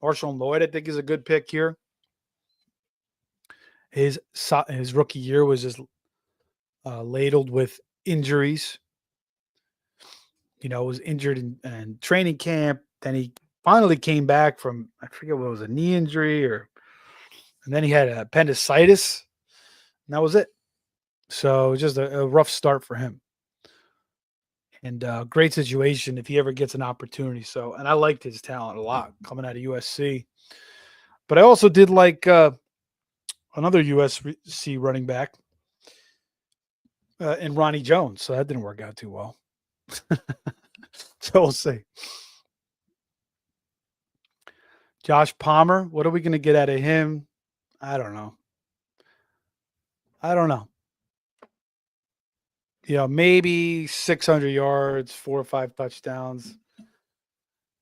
S1: Marshall Lloyd, I think, is a good pick here. His rookie year was just ladled with injuries. Was injured in training camp. Then he finally came back from, I forget what it was, a knee injury, and then he had appendicitis, and that was it. So it was just a rough start for him. And great situation if he ever gets an opportunity. So, and I liked his talent a lot coming out of USC. But I also did like another USC running back in Ronnie Jones. So that didn't work out too well. So we'll see. Josh Palmer, what are we going to get out of him? I don't know. Maybe 600 yards, 4 or 5 touchdowns.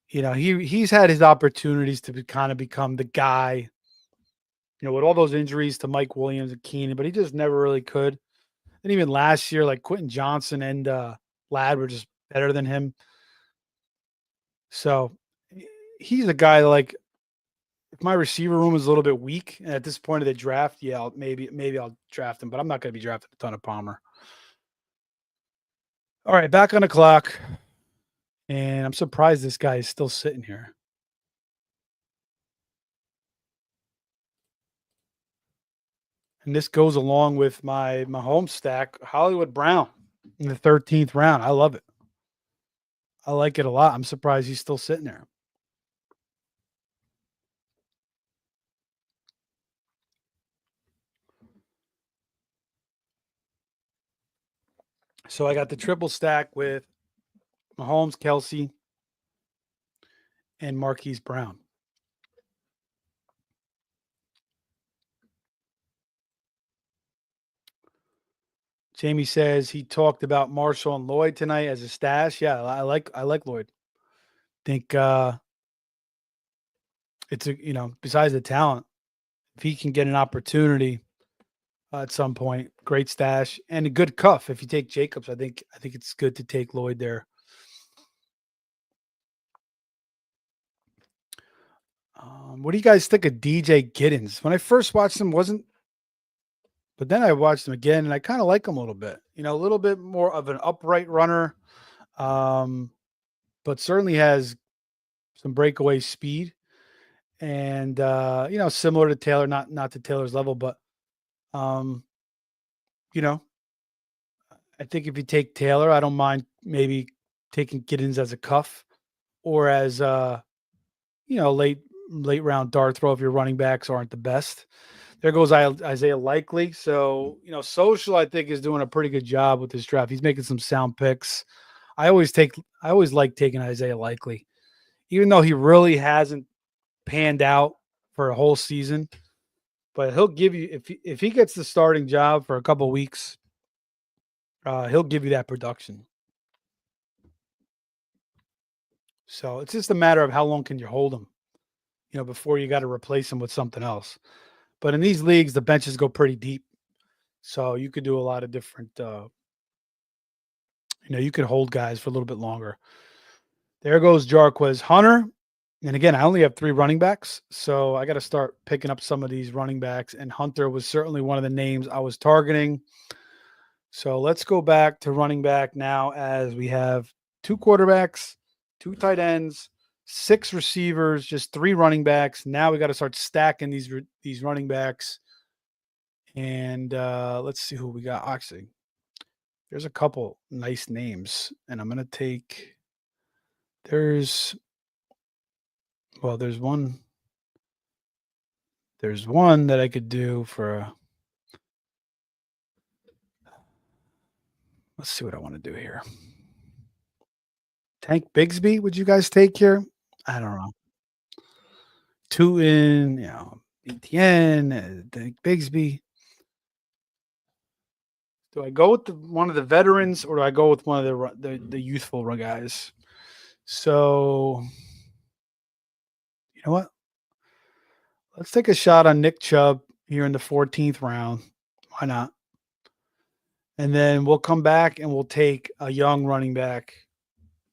S1: He's had his opportunities to kind of become the guy, with all those injuries to Mike Williams and Keenan, but he just never really could. And even last year, like Quentin Johnson and Ladd were just better than him. So he's a guy like, if my receiver room is a little bit weak at this point of the draft, yeah, maybe I'll draft him, but I'm not going to be drafting a ton of Palmer. All right, back on the clock. And I'm surprised this guy is still sitting here. And this goes along with my home stack, Hollywood Brown in the 13th round. I love it. I like it a lot. I'm surprised he's still sitting there. So I got the triple stack with Mahomes, Kelsey, and Marquise Brown. Jamie says he talked about Marshall and Lloyd tonight as a stash. Yeah, I like Lloyd. Think it's a besides the talent, if he can get an opportunity at some point, great stash and a good cuff. If you take Jacobs, I think it's good to take Lloyd there. What do you guys think of DJ Giddens? When I first watched him, wasn't but then I watched him again and I kind of like him a little bit. A little bit more of an upright runner, um, but certainly has some breakaway speed and similar to Taylor, not to Taylor's level, but um, you know, I think if you take Taylor, I don't mind maybe taking Giddens as a cuff or as late round dart throw if your running backs aren't the best. There goes Isaiah Likely. So, Social, I think, is doing a pretty good job with this draft. He's making some sound picks. I always like taking Isaiah Likely, even though he really hasn't panned out for a whole season. But he'll give you if he gets the starting job for a couple weeks, he'll give you that production. So it's just a matter of how long can you hold him, before you got to replace him with something else. But in these leagues, the benches go pretty deep. So you could do a lot of different, you could hold guys for a little bit longer. There goes Jarquez Hunter. And again, I only have 3 running backs. So I got to start picking up some of these running backs. And Hunter was certainly one of the names I was targeting. So let's go back to running back now as we have 2 quarterbacks, 2 tight ends, 6 receivers, just 3 running backs. Now we got to start stacking these running backs. And let's see who we got. Actually, there's a couple nice names, and I'm gonna take. There's well, there's one. There's one that I could do for. Let's see what I want to do here. Tank Bigsby, would you guys take here? I don't know. 2 in, ETN, Tank Bigsby. Do I go with one of the veterans or do I go with one of the youthful guys? So, you know what? Let's take a shot on Nick Chubb here in the 14th round. Why not? And then we'll come back and we'll take a young running back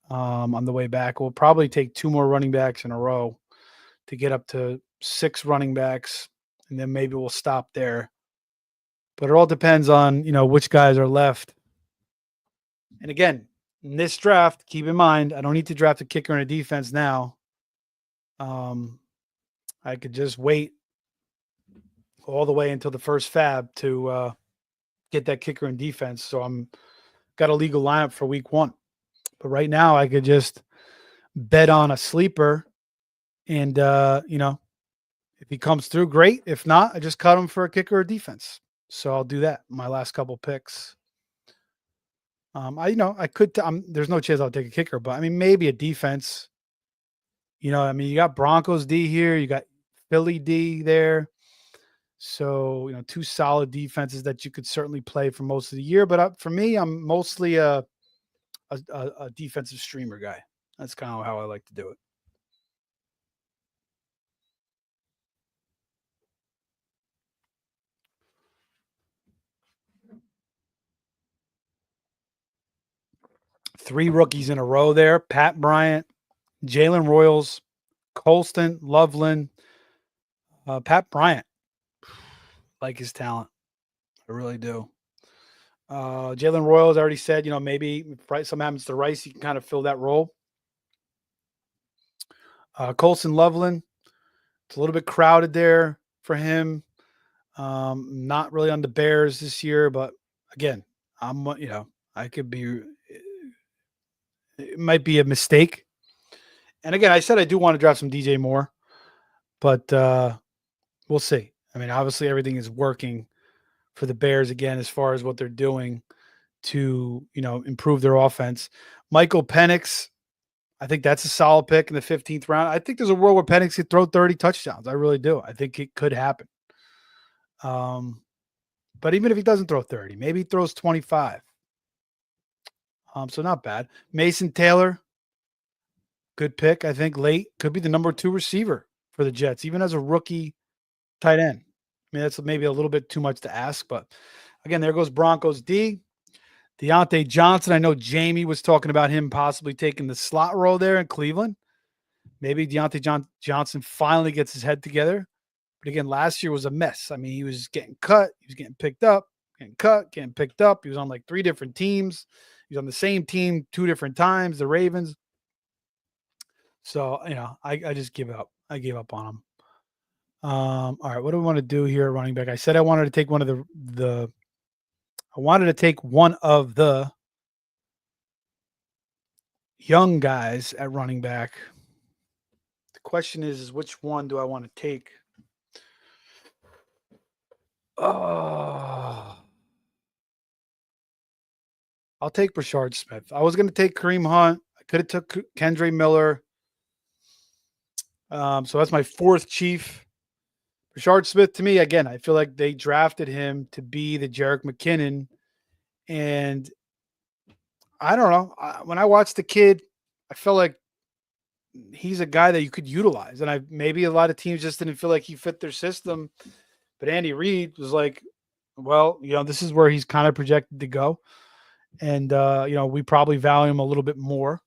S1: on the way back. We'll probably take 2 more running backs in a row to get up to 6 running backs, and then maybe we'll stop there. But it all depends on, which guys are left. And again, in this draft, keep in mind, I don't need to draft a kicker and a defense now. I could just wait all the way until the first fab to get that kicker and defense. So I'm got a legal lineup for week 1. But right now I could just bet on a sleeper and, if he comes through, great. If not, I just cut him for a kicker or defense. So I'll do that. My last couple picks. I could. There's no chance I'll take a kicker, but I mean, maybe a defense. You got Broncos D here. You got Philly D there. So 2 solid defenses that you could certainly play for most of the year. But for me, I'm mostly a defensive streamer guy. That's kind of how I like to do it. Three rookies in a row there: Pat Bryant, Jalen Royals, Colston, Loveland. Pat Bryant, like his talent. I really do. Jalen Royals, I already said, maybe if something happens to Rice, he can kind of fill that role. Colson Loveland, it's a little bit crowded there for him. Not really on the Bears this year, but again, I could be, it might be a mistake. And again, I said I do want to draft some DJ Moore, but we'll see. I mean, obviously everything is working for the Bears again as far as what they're doing to, improve their offense. Michael Penix, I think that's a solid pick in the 15th round. I think there's a world where Penix could throw 30 touchdowns. I really do. I think it could happen. But even if he doesn't throw 30, maybe he throws 25. So not bad. Mason Taylor, good pick. I think late could be the number 2 receiver for the Jets, even as a rookie tight end. I mean, that's maybe a little bit too much to ask, but again, there goes Broncos D. Deontay Johnson. I know Jamie was talking about him possibly taking the slot role there in Cleveland. Maybe Johnson finally gets his head together. But again, last year was a mess. I mean, he was getting cut, he was getting picked up, getting cut, getting picked up. He was on like 3 different teams. He was on the same team 2 different times, the Ravens. So, I just give up. I gave up on him. All right, what do we want to do here, running back? I said I wanted to take one of the I wanted to take one of the young guys at running back. The question is which one do I want to take? Oh, I'll take Brashard Smith. I was going to take Kareem Hunt. I could have took Kendre Miller. So that's my 4th Chief. Brashard Smith, to me, again, I feel like they drafted him to be the Jerick McKinnon. And I don't know. When I watched the kid, I felt like he's a guy that you could utilize. And maybe a lot of teams just didn't feel like he fit their system. But Andy Reid was like, well, this is where he's kind of projected to go. And, we probably value him a little bit more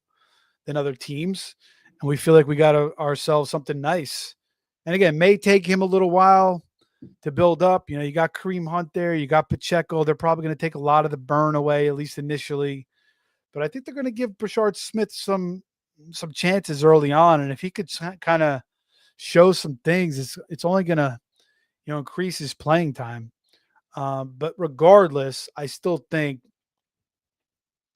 S1: than other teams. And we feel like we got ourselves something nice. And again, may take him a little while to build up. You got Kareem Hunt there. You got Pacheco. They're probably going to take a lot of the burn away, at least initially. But I think they're going to give Brashard Smith some chances early on. And if he could kind of show some things, it's only going to, increase his playing time. But regardless, I still think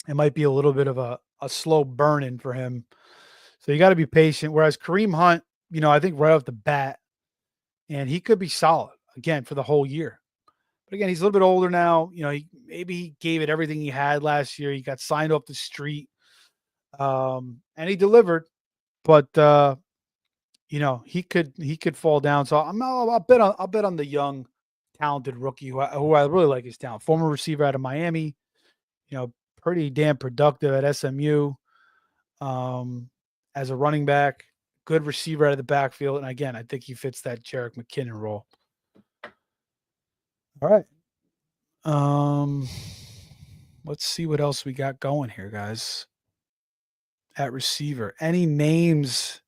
S1: it might be a little bit of a slow burn-in for him. So you got to be patient. Whereas Kareem Hunt, I think right off the bat, and he could be solid again for the whole year. But again, he's a little bit older now. Maybe he gave it everything he had last year. He got signed off the street, and he delivered. But he could fall down. So I'll bet on the young, talented rookie who I really like his talent. Former receiver out of Miami. Pretty damn productive at SMU. As a running back, good receiver out of the backfield. And again, I think he fits that Jerick McKinnon role. All right. Let's see what else we got going here, guys. At receiver. Any names,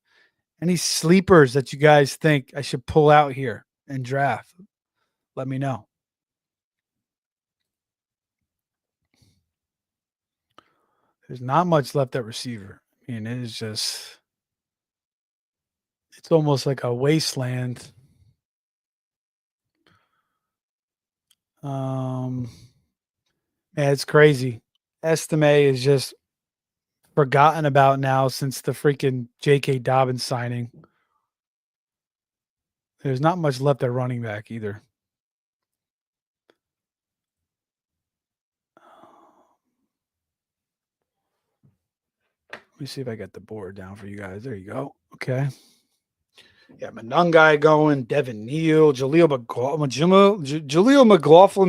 S1: any sleepers that you guys think I should pull out here and draft? Let me know. There's not much left at receiver. I mean, it is just, it's almost like a wasteland. Man, it's crazy. Estime is just forgotten about now since the freaking J.K. Dobbins signing. There's not much left at running back either. Let me see if I got the board down for you guys. There you go. Okay. Yeah, Manungai going, Devin Neal, Jaleel McLaughlin's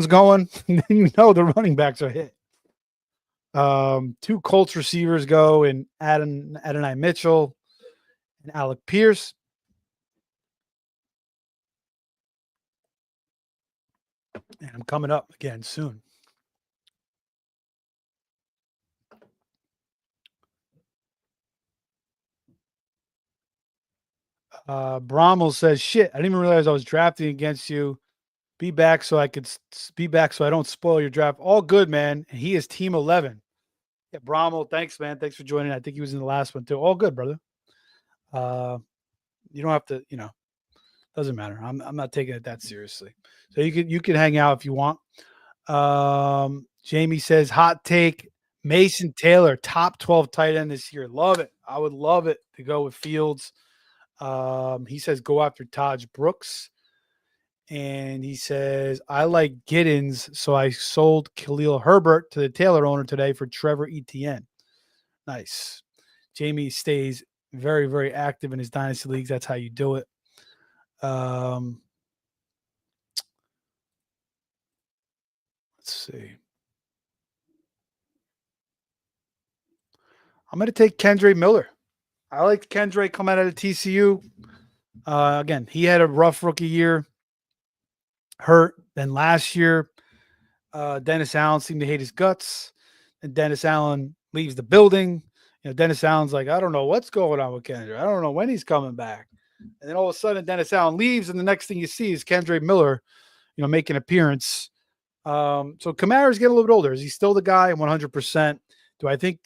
S1: going. The running backs are hit. 2 Colts receivers go, and Adonai Mitchell and Alec Pierce. And I'm coming up again soon. Brommel says, "Shit, I didn't even realize I was drafting against you. Be back so I don't spoil your draft. All good, man." And he is team 11. Yeah, Brommel, thanks, man. Thanks for joining. I think he was in the last one too. All good, brother. You don't have to, doesn't matter. I'm not taking it that seriously. So you can hang out if you want. Jamie says, hot take, Mason Taylor, top 12 tight end this year. Love it. I would love it to go with Fields. He says go after Taj Brooks. And he says, I like Giddens, so I sold Khalil Herbert to the Taylor owner today for Trevor Etienne. Nice. Jamie stays very, very active in his dynasty leagues. That's how you do it. Let's see. I'm going to take Kendre Miller. I like Kendre coming out of TCU. Again, he had a rough rookie year, hurt. Then last year, Dennis Allen seemed to hate his guts, and Dennis Allen leaves the building. Dennis Allen's like, I don't know what's going on with Kendrick. I don't know when he's coming back. And then all of a sudden, Dennis Allen leaves, and the next thing you see is Kendrick Miller, make an appearance. So Kamara's getting a little bit older. Is he still the guy? 100%. Do I think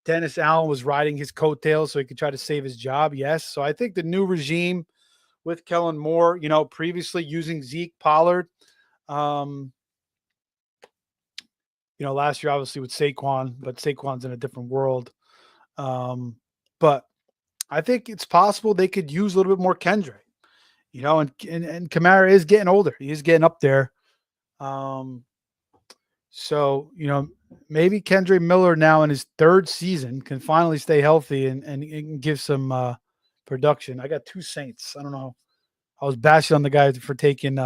S1: Dennis Allen was riding his coattails so he could try to save his job? Yes. So I think the new regime with Kellen Moore, previously using Zeke Pollard, last year obviously with Saquon, but Saquon's in a different world. But I think it's possible they could use a little bit more Kendrick, and Kamara is getting older. He is getting up there. So, maybe Kendrick Miller now in his third season can finally stay healthy and give some production. I got two Saints. I don't know. I was bashing on the guy for taking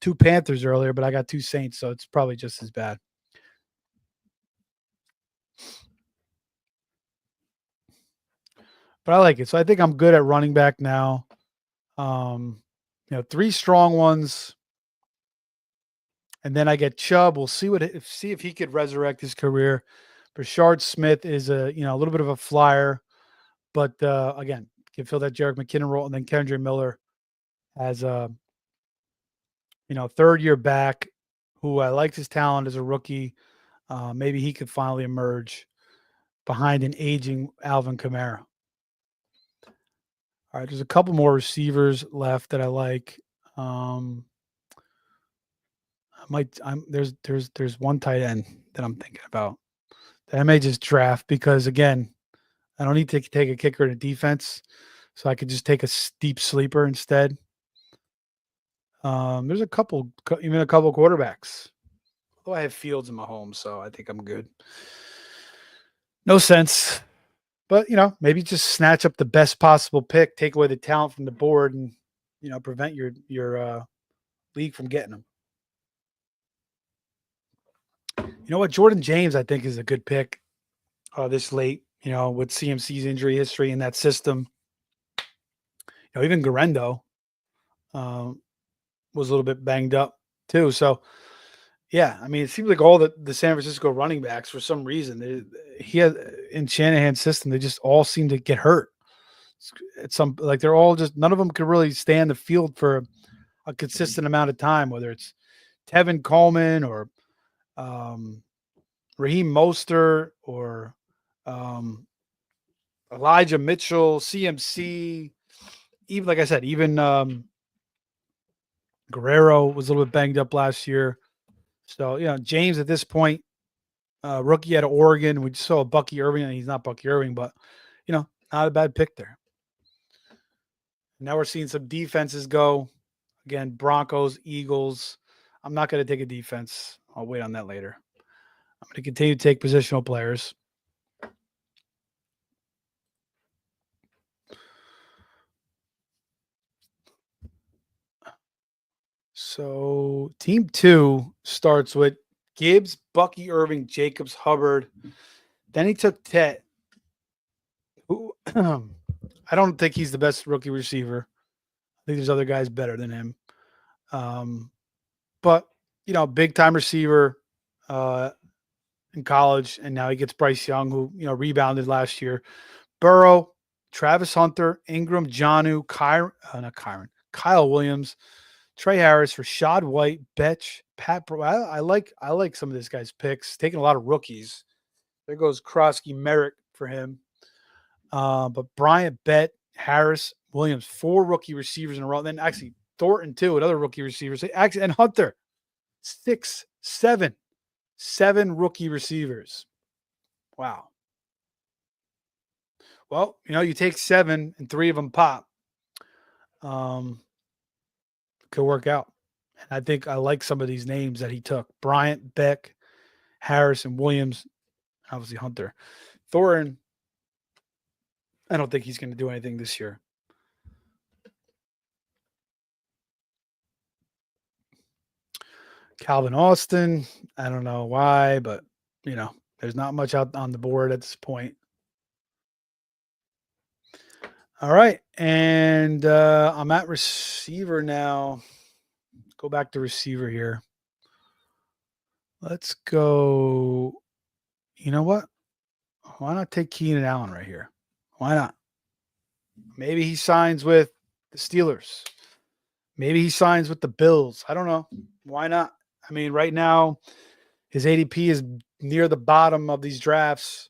S1: two Panthers earlier, but I got two Saints, so it's probably just as bad. But I like it. So I think I'm good at running back now. Three strong ones. And then I get Chubb. We'll see if he could resurrect his career. Brashard Smith is a little bit of a flyer, but again, can fill that Jerick McKinnon role. And then Kendrick Miller as a third year back, who I liked his talent as a rookie. Maybe he could finally emerge behind an aging Alvin Kamara. All right, there's a couple more receivers left that I like. There's one tight end that I'm thinking about that I may just draft because again, I don't need to take a kicker in a defense, so I could just take a deep sleeper instead. There's even a couple quarterbacks. Although I have Fields in my home, so I think I'm good. No sense. But, maybe just snatch up the best possible pick, take away the talent from the board, and, prevent your league from getting them. You know what? Jordan James, I think, is a good pick this late, with CMC's injury history in that system. Even Garendo was a little bit banged up too. So, yeah, I mean, it seems like all the San Francisco running backs, for some reason, he had in Shanahan's system, they just all seem to get hurt. They're all just, none of them could really stay on the field for a consistent amount of time, whether it's Tevin Coleman or Raheem Mostert or Elijah Mitchell, CMC, even like I said, even Guerrero was a little bit banged up last year. So, James at this point, rookie out of Oregon. We just saw Bucky Irving, and he's not Bucky Irving, but, not a bad pick there. Now we're seeing some defenses go. Again, Broncos, Eagles. I'm not going to take a defense. I'll wait on that later. I'm going to continue to take positional players. So team 2 starts with Gibbs, Bucky Irving, Jacobs, Hubbard. Then he took Tet, who I don't think he's the best rookie receiver. I think there's other guys better than him. But, big time receiver in college, and now he gets Bryce Young, who, rebounded last year. Burrow, Travis Hunter, Ingram, Jonnu, Kyle Williams, Trey Harris, Rashad White, Betch, Pat. I like some of this guy's picks. Taking a lot of rookies. There goes Krosky Merrick for him. But Bryant, Bett, Harris, Williams, 4 rookie receivers in a row. Then actually Thornton too, another rookie receivers. Actually, and Hunter, 7 rookie receivers. Wow. Well, you take 7 and 3 of them pop. Could work out. And I think I like some of these names that he took. Bryant, Beck, Harris, and Williams. Obviously Hunter. Thornton, I don't think he's going to do anything this year. Calvin Austin, I don't know why, but, there's not much out on the board at this point. All right. And I'm at receiver now. Go back to receiver here. Let's go. You know what? Why not take Keenan Allen right here? Why not? Maybe he signs with the Steelers. Maybe he signs with the Bills. I don't know. Why not? I mean, right now, his ADP is near the bottom of these drafts.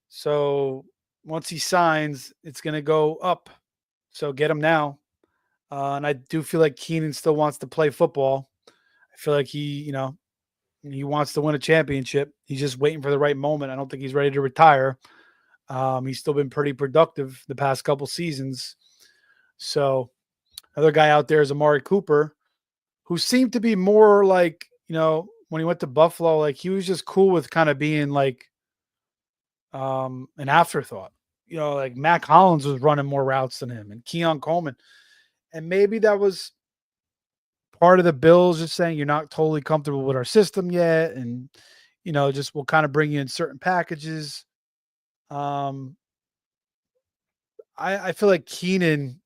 S1: So once he signs, it's going to go up. So get him now. And I do feel like Keenan still wants to play football. I feel like he wants to win a championship. He's just waiting for the right moment. I don't think he's ready to retire. He's still been pretty productive the past couple seasons. So another guy out there is Amari Cooper, who seemed to be more like, when he went to Buffalo, like he was just cool with kind of being like an afterthought. Like Mac Hollins was running more routes than him and Keon Coleman. And maybe that was part of the Bills just saying you're not totally comfortable with our system yet. And, just we'll kind of bring you in certain packages. Um, I feel like Keenan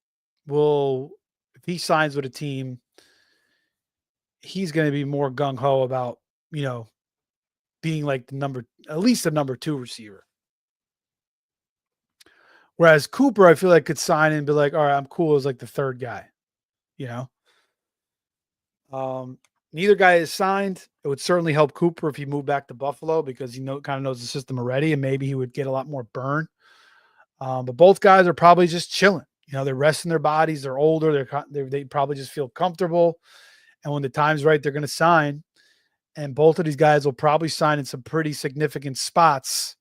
S1: will, if he signs with a team, he's going to be more gung ho about, being like at least the number two receiver. Whereas Cooper, I feel like could sign and be like, all right, I'm cool as like the third guy, you know? Neither guy is signed. It would certainly help Cooper if he moved back to Buffalo because he kind of knows the system already, and maybe he would get a lot more burn. But both guys are probably just chilling. They're resting their bodies. They're older. They probably just feel comfortable. And when the time's right, they're going to sign. And both of these guys will probably sign in some pretty significant spots.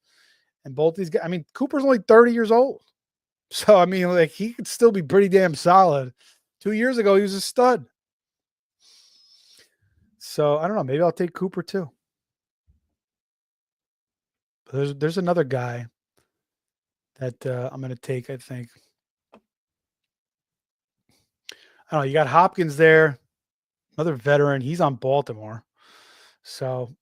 S1: And both these guys, I mean, Cooper's only 30 years old. So, I mean, like he could still be pretty damn solid. 2 years ago, he was a stud. So I don't know. Maybe I'll take Cooper too. But there's another guy that I'm going to take. I think. I don't know. You got Hopkins there, another veteran. He's on Baltimore, so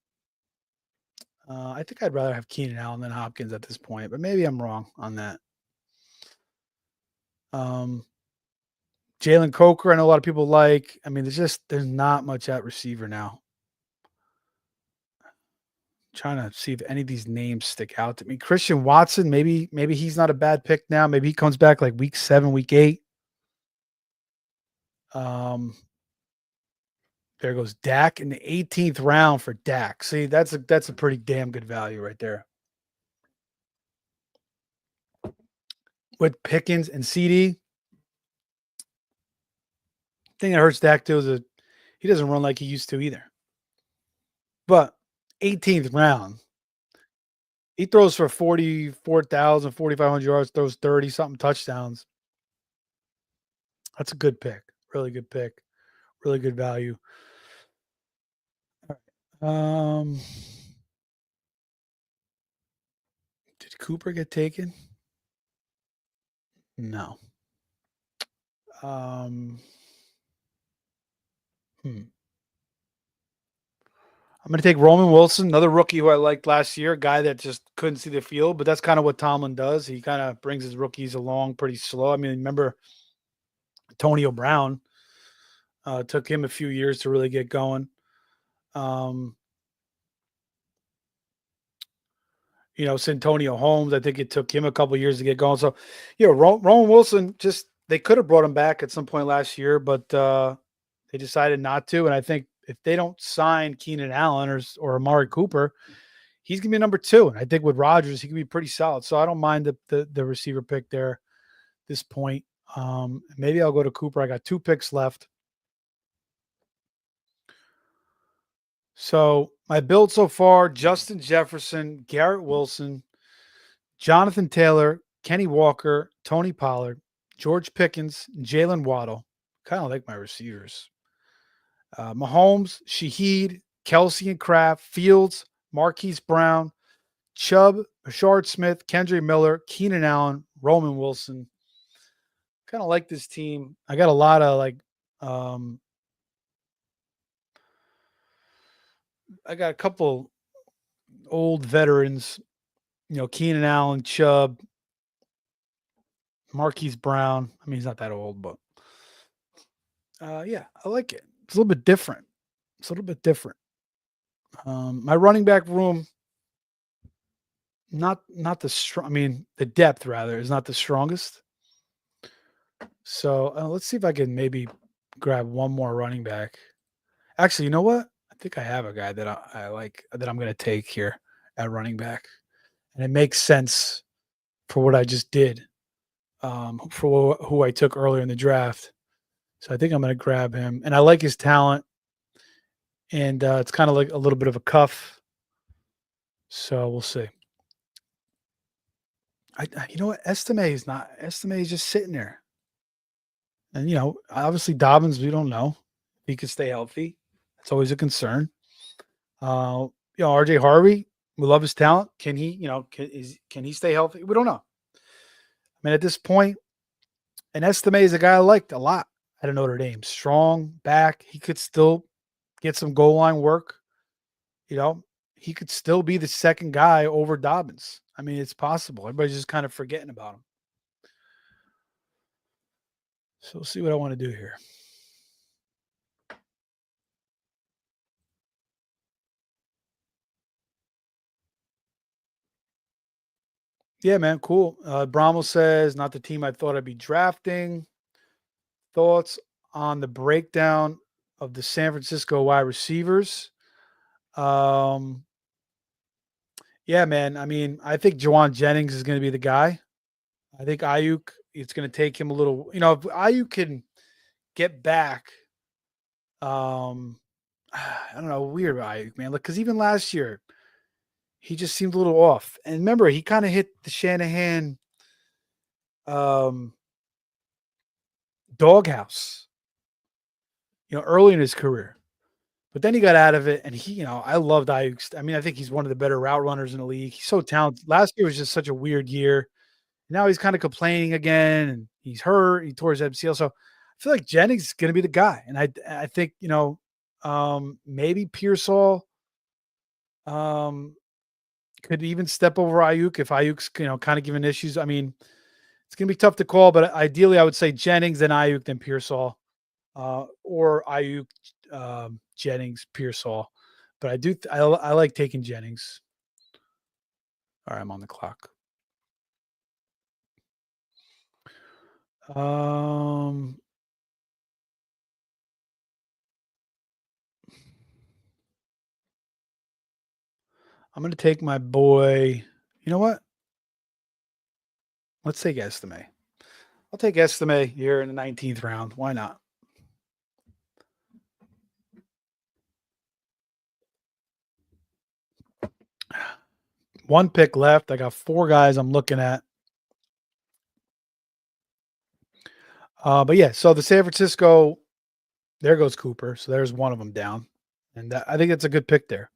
S1: I think I'd rather have Keenan Allen than Hopkins at this point. But maybe I'm wrong on that. Jalen Coker, I know a lot of people like. I mean, there's not much at receiver now. Trying to see if any of these names stick out to me. Christian Watson, maybe he's not a bad pick now. Maybe he comes back like week 7, week 8. There goes Dak in the 18th round for Dak. See, that's a pretty damn good value right there. With Pickens and CD, thing that hurts Dak too is he doesn't run like he used to either. But 18th round, he throws for 44,000, 4,500 yards, throws 30 something touchdowns. That's a good pick. Really good pick. Really good value. Did Cooper get taken? No. I'm going to take Roman Wilson, another rookie who I liked last year, a guy that just couldn't see the field, but that's kind of what Tomlin does. He kind of brings his rookies along pretty slow. I mean, remember Antonio Brown took him a few years to really get going. Santonio Holmes, I think it took him a couple years to get going. So, Roman Wilson, they could have brought him back at some point last year, but they decided not to. And I think if they don't sign Keenan Allen or Amari Cooper, he's going to be number 2. And I think with Rodgers, he can be pretty solid. So I don't mind the receiver pick there at this point. Maybe I'll go to Cooper. I got 2 picks left. So my build so far, Justin Jefferson, Garrett Wilson, Jonathan Taylor, Kenny Walker, Tony Pollard, George Pickens, Jalen Waddle. Kind of like my receivers. Mahomes, Shaheed, Kelsey and Kraft, Fields, Marquise Brown, Chubb, Rashard Smith, Kendrick Miller, Keenan Allen, Roman Wilson. Kind of like this team. I got a lot of I got a couple old veterans, Keenan Allen, Chubb, Marquise Brown. I mean, he's not that old, but yeah, I like it. It's a little bit different. It's a little bit different. My running back room, not the strong. I mean, the depth rather is not the strongest. So let's see if I can maybe grab one more running back. Actually, you know what? I think I have a guy that I like that I'm going to take here at running back, and it makes sense for what I just did. For who I took earlier in the draft. So I think I'm going to grab him, and I like his talent, and it's kind of like a little bit of a cuff. So we'll see. You know what? Estime is just sitting there, and obviously Dobbins. We don't know if he could stay healthy. That's always a concern. RJ Harvey. We love his talent. Can he? Can he stay healthy? We don't know. I mean, at this point, and Estime is a guy I liked a lot at Notre Dame. Strong back. He could still get some goal line work. He could still be the second guy over Dobbins. I mean, it's possible. Everybody's just kind of forgetting about him. So we'll see what I want to do here. Yeah, man, cool. Brommel says, not the team I thought I'd be drafting. Thoughts on the breakdown of the San Francisco wide receivers? Um, yeah, man. I mean, I think Jawan Jennings is going to be the guy. I think Ayuk, it's going to take him a little, if Ayuk can get back, I don't know, weird about Ayuk, man. Look, because even last year, he just seemed a little off. And remember, he kind of hit the Shanahan um, doghouse, early in his career. But then he got out of it, and I loved Ayuk. I mean, I think he's one of the better route runners in the league. He's so talented. Last year was just such a weird year. Now he's kind of complaining again, and he's hurt. He tore his MCL. So I feel like Jennings is going to be the guy. And I think, maybe Pearsall could even step over Ayuk if Ayuk's, kind of giving issues. I mean, it's going to be tough to call, but ideally I would say Jennings, then Ayuk, then Pearsall, or Ayuk, Jennings, Pearsall. But I like taking Jennings. All right, I'm on the clock. I'm going to take my boy. You know what? Let's take Estime. I'll take Estime here in the 19th round. Why not? One pick left. I got 4 guys I'm looking at. But yeah, so the San Francisco, there goes Cooper. So there's one of them down. And I think it's a good pick there.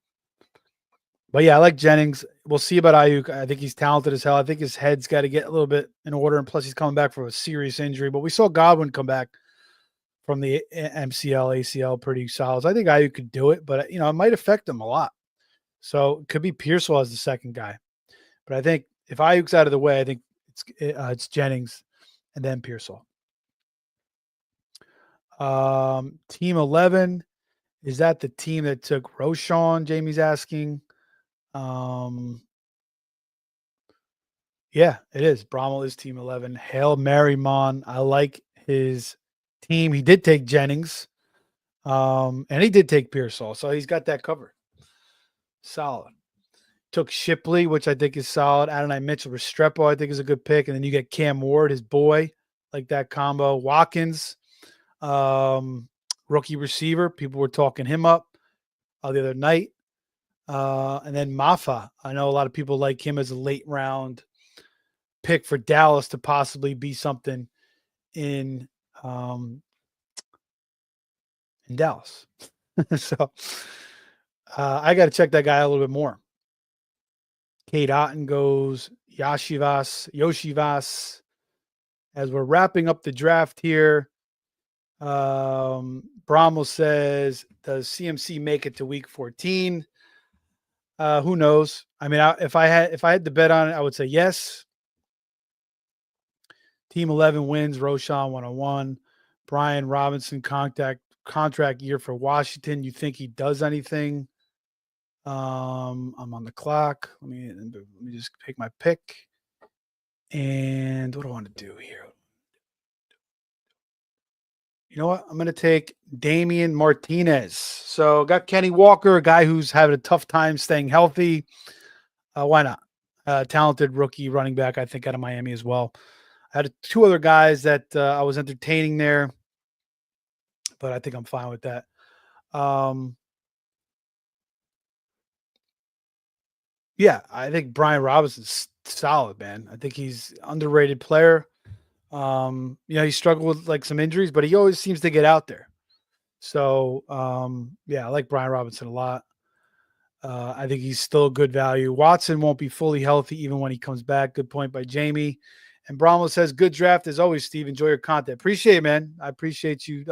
S1: But yeah, I like Jennings. We'll see about Ayuk. I think he's talented as hell. I think his head's got to get a little bit in order. And plus, he's coming back from a serious injury. But we saw Godwin come back from the MCL, ACL pretty solid. So I think Ayuk could do it, but it might affect him a lot. So it could be Pearsall as the second guy. But I think if Ayuk's out of the way, I think it's Jennings and then Pearsall. Team 11, is that the team that took Roschon? Jamie's asking. Yeah, it is. Brommel is team 11. Hail Mary Mon. I like his team. He did take Jennings. And he did take Pearsall. So he's got that covered. Solid. Took Shipley, which I think is solid. Adonai Mitchell Restrepo, I think is a good pick. And then you get Cam Ward, his boy, like that combo. Watkins, rookie receiver. People were talking him up the other night. And then Mafa. I know a lot of people like him as a late round pick for Dallas to possibly be something in Dallas. So I got to check that guy a little bit more. Kate Otten goes Yoshivas. As we're wrapping up the draft here, Brommel says, does CMC make it to week 14? Who knows? I mean, if I had to bet on it, I would say yes. Team 11 wins, Roshan 101. Brian Robinson contract year for Washington. You think he does anything? I'm on the clock. Let me just pick my pick. And what do I want to do here? You know what? I'm going to take Damian Martinez. So got Kenny Walker, a guy who's having a tough time staying healthy. Why not? Talented rookie running back, I think, out of Miami as well. I had two other guys that I was entertaining there, but I think I'm fine with that. Yeah, I think Brian Robinson's solid, man. I think he's underrated player. He struggled with like some injuries, but he always seems to get out there. So, yeah, I like Brian Robinson a lot. I think he's still a good value. Watson won't be fully healthy even when he comes back. Good point by Jamie. And Bromwell says, good draft as always, Steve. Enjoy your content. Appreciate it, man. I appreciate you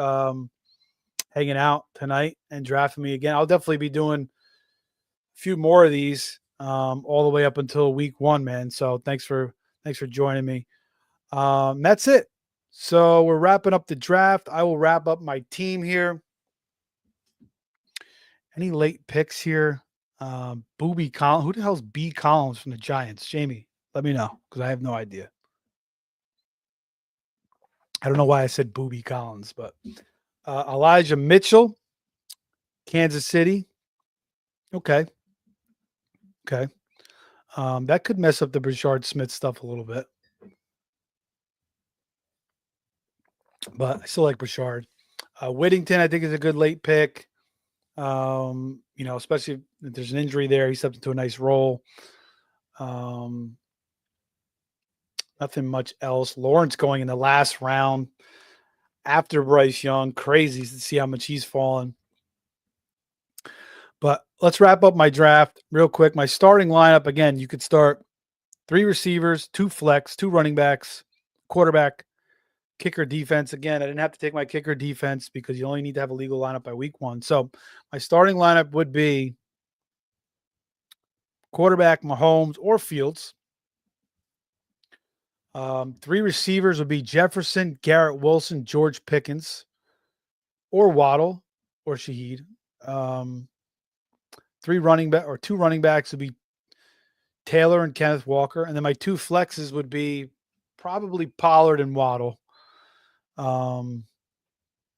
S1: hanging out tonight and drafting me again. I'll definitely be doing a few more of these all the way up until week 1, man. So thanks for joining me. That's it. So we're wrapping up the draft. I will wrap up my team here. Any late picks here? Booby Collins. Who the hell's B Collins from the Giants? Jamie, let me know because I have no idea. I don't know why I said Booby Collins, but Elijah Mitchell, Kansas City. Okay. That could mess up the Brashard Smith stuff a little bit. But I still like Brashard. Whittington, I think, is a good late pick. Especially if there's an injury there. He stepped into a nice role. Nothing much else. Lawrence going in the last round after Bryce Young. Crazy to see how much he's fallen. But let's wrap up my draft real quick. My starting lineup, again, you could start 3 receivers, 2 flex, 2 running backs, quarterback, kicker, defense. Again, I didn't have to take my kicker defense because you only need to have a legal lineup by week 1. So my starting lineup would be quarterback, Mahomes or Fields. 3 receivers would be Jefferson, Garrett Wilson, George Pickens, or Waddle or Shaheed. 2 running backs would be Taylor and Kenneth Walker. And then my 2 flexes would be probably Pollard and Waddle. And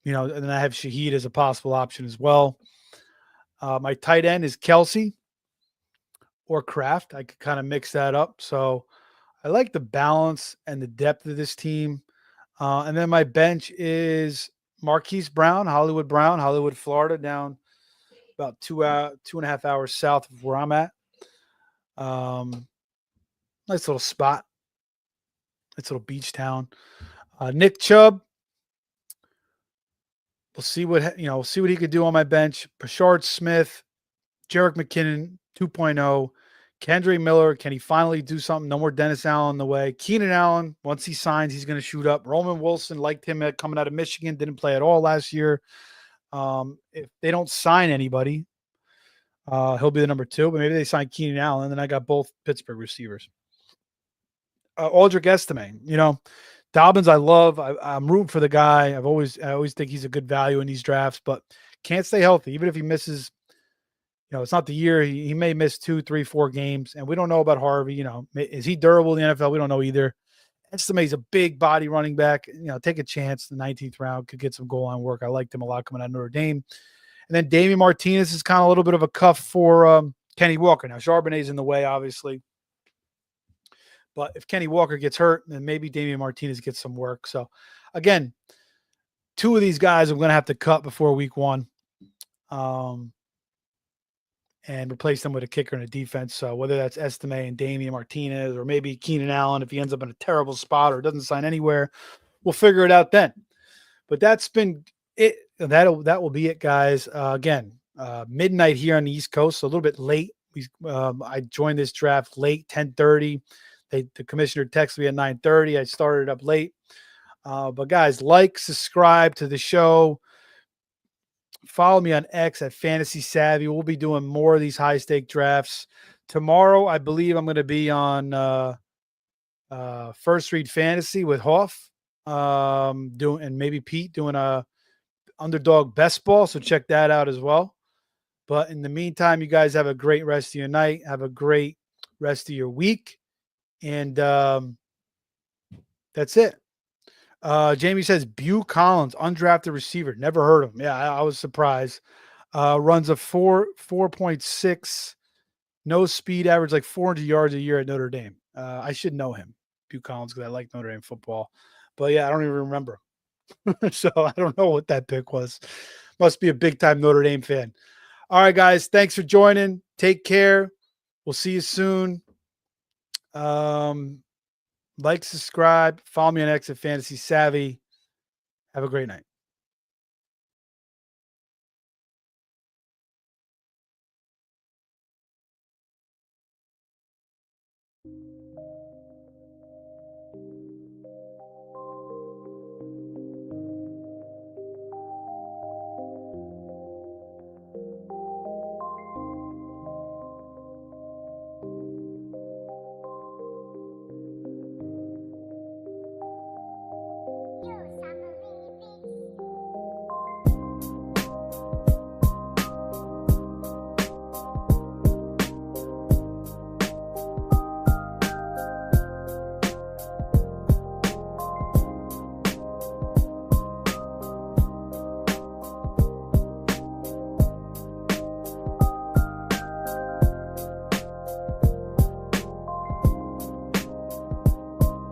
S1: then I have Shaheed as a possible option as well. My tight end is Kelsey or Kraft. I could kind of mix that up. So I like the balance and the depth of this team. And then my bench is Marquise Brown, Hollywood, Florida, down about 2.5 hours south of where I'm at. Nice little spot. Nice little beach town. Nick Chubb. We'll see what he could do on my bench. Brashard Smith, Jerick McKinnon 2.0, Kendre Miller. Can he finally do something? No more Dennis Allen in the way. Keenan Allen, once he signs, he's going to shoot up. Roman Wilson, liked him coming out of Michigan, didn't play at all last year. If they don't sign anybody, he'll be the number 2, but maybe they sign Keenan Allen, and then I got both Pittsburgh receivers. Aldrich Estime, Dobbins, I love. I'm rooting for the guy. I always think he's a good value in these drafts, but can't stay healthy. Even if he misses, it's not the year. He may miss 2, 3, 4 games, and we don't know about Harvey. Is he durable in the NFL? We don't know either. Estime's a big body running back. Take a chance. The 19th round could get some goal line work. I liked him a lot coming out of Notre Dame. And then Damian Martinez is kind of a little bit of a cuff for Kenny Walker. Now, Charbonnet's in the way, obviously. But if Kenny Walker gets hurt, then maybe Damian Martinez gets some work. So, again, 2 of these guys I'm going to have to cut before week 1 and replace them with a kicker and a defense. So, whether that's Estime and Damian Martinez or maybe Keenan Allen, if he ends up in a terrible spot or doesn't sign anywhere, we'll figure it out then. But that's been it. That will be it, guys. Again, midnight here on the East Coast, so a little bit late. I joined this draft late, 10:30. The commissioner texted me at 9:30. I started up late. But guys, subscribe to the show. Follow me on X at Fantasy Savvy. We'll be doing more of these high stake drafts. Tomorrow, I believe I'm going to be on First Read Fantasy with Hoff, doing, and maybe Pete doing a underdog best ball. So check that out as well. But in the meantime, you guys have a great rest of your night. Have a great rest of your week. And that's it. Jamie says Bew Collins, undrafted receiver. Never heard of him. Yeah, I was surprised. Runs a 4.6, no speed, average like 400 yards a year at Notre Dame. I should know him, Bew Collins, because I like Notre Dame football. But yeah, I don't even remember. So I don't know what that pick was. Must be a big time Notre Dame fan. All right, guys. Thanks for joining. Take care. We'll see you soon. Like, subscribe, follow me on X at Fantasy Savvy. Have a great night.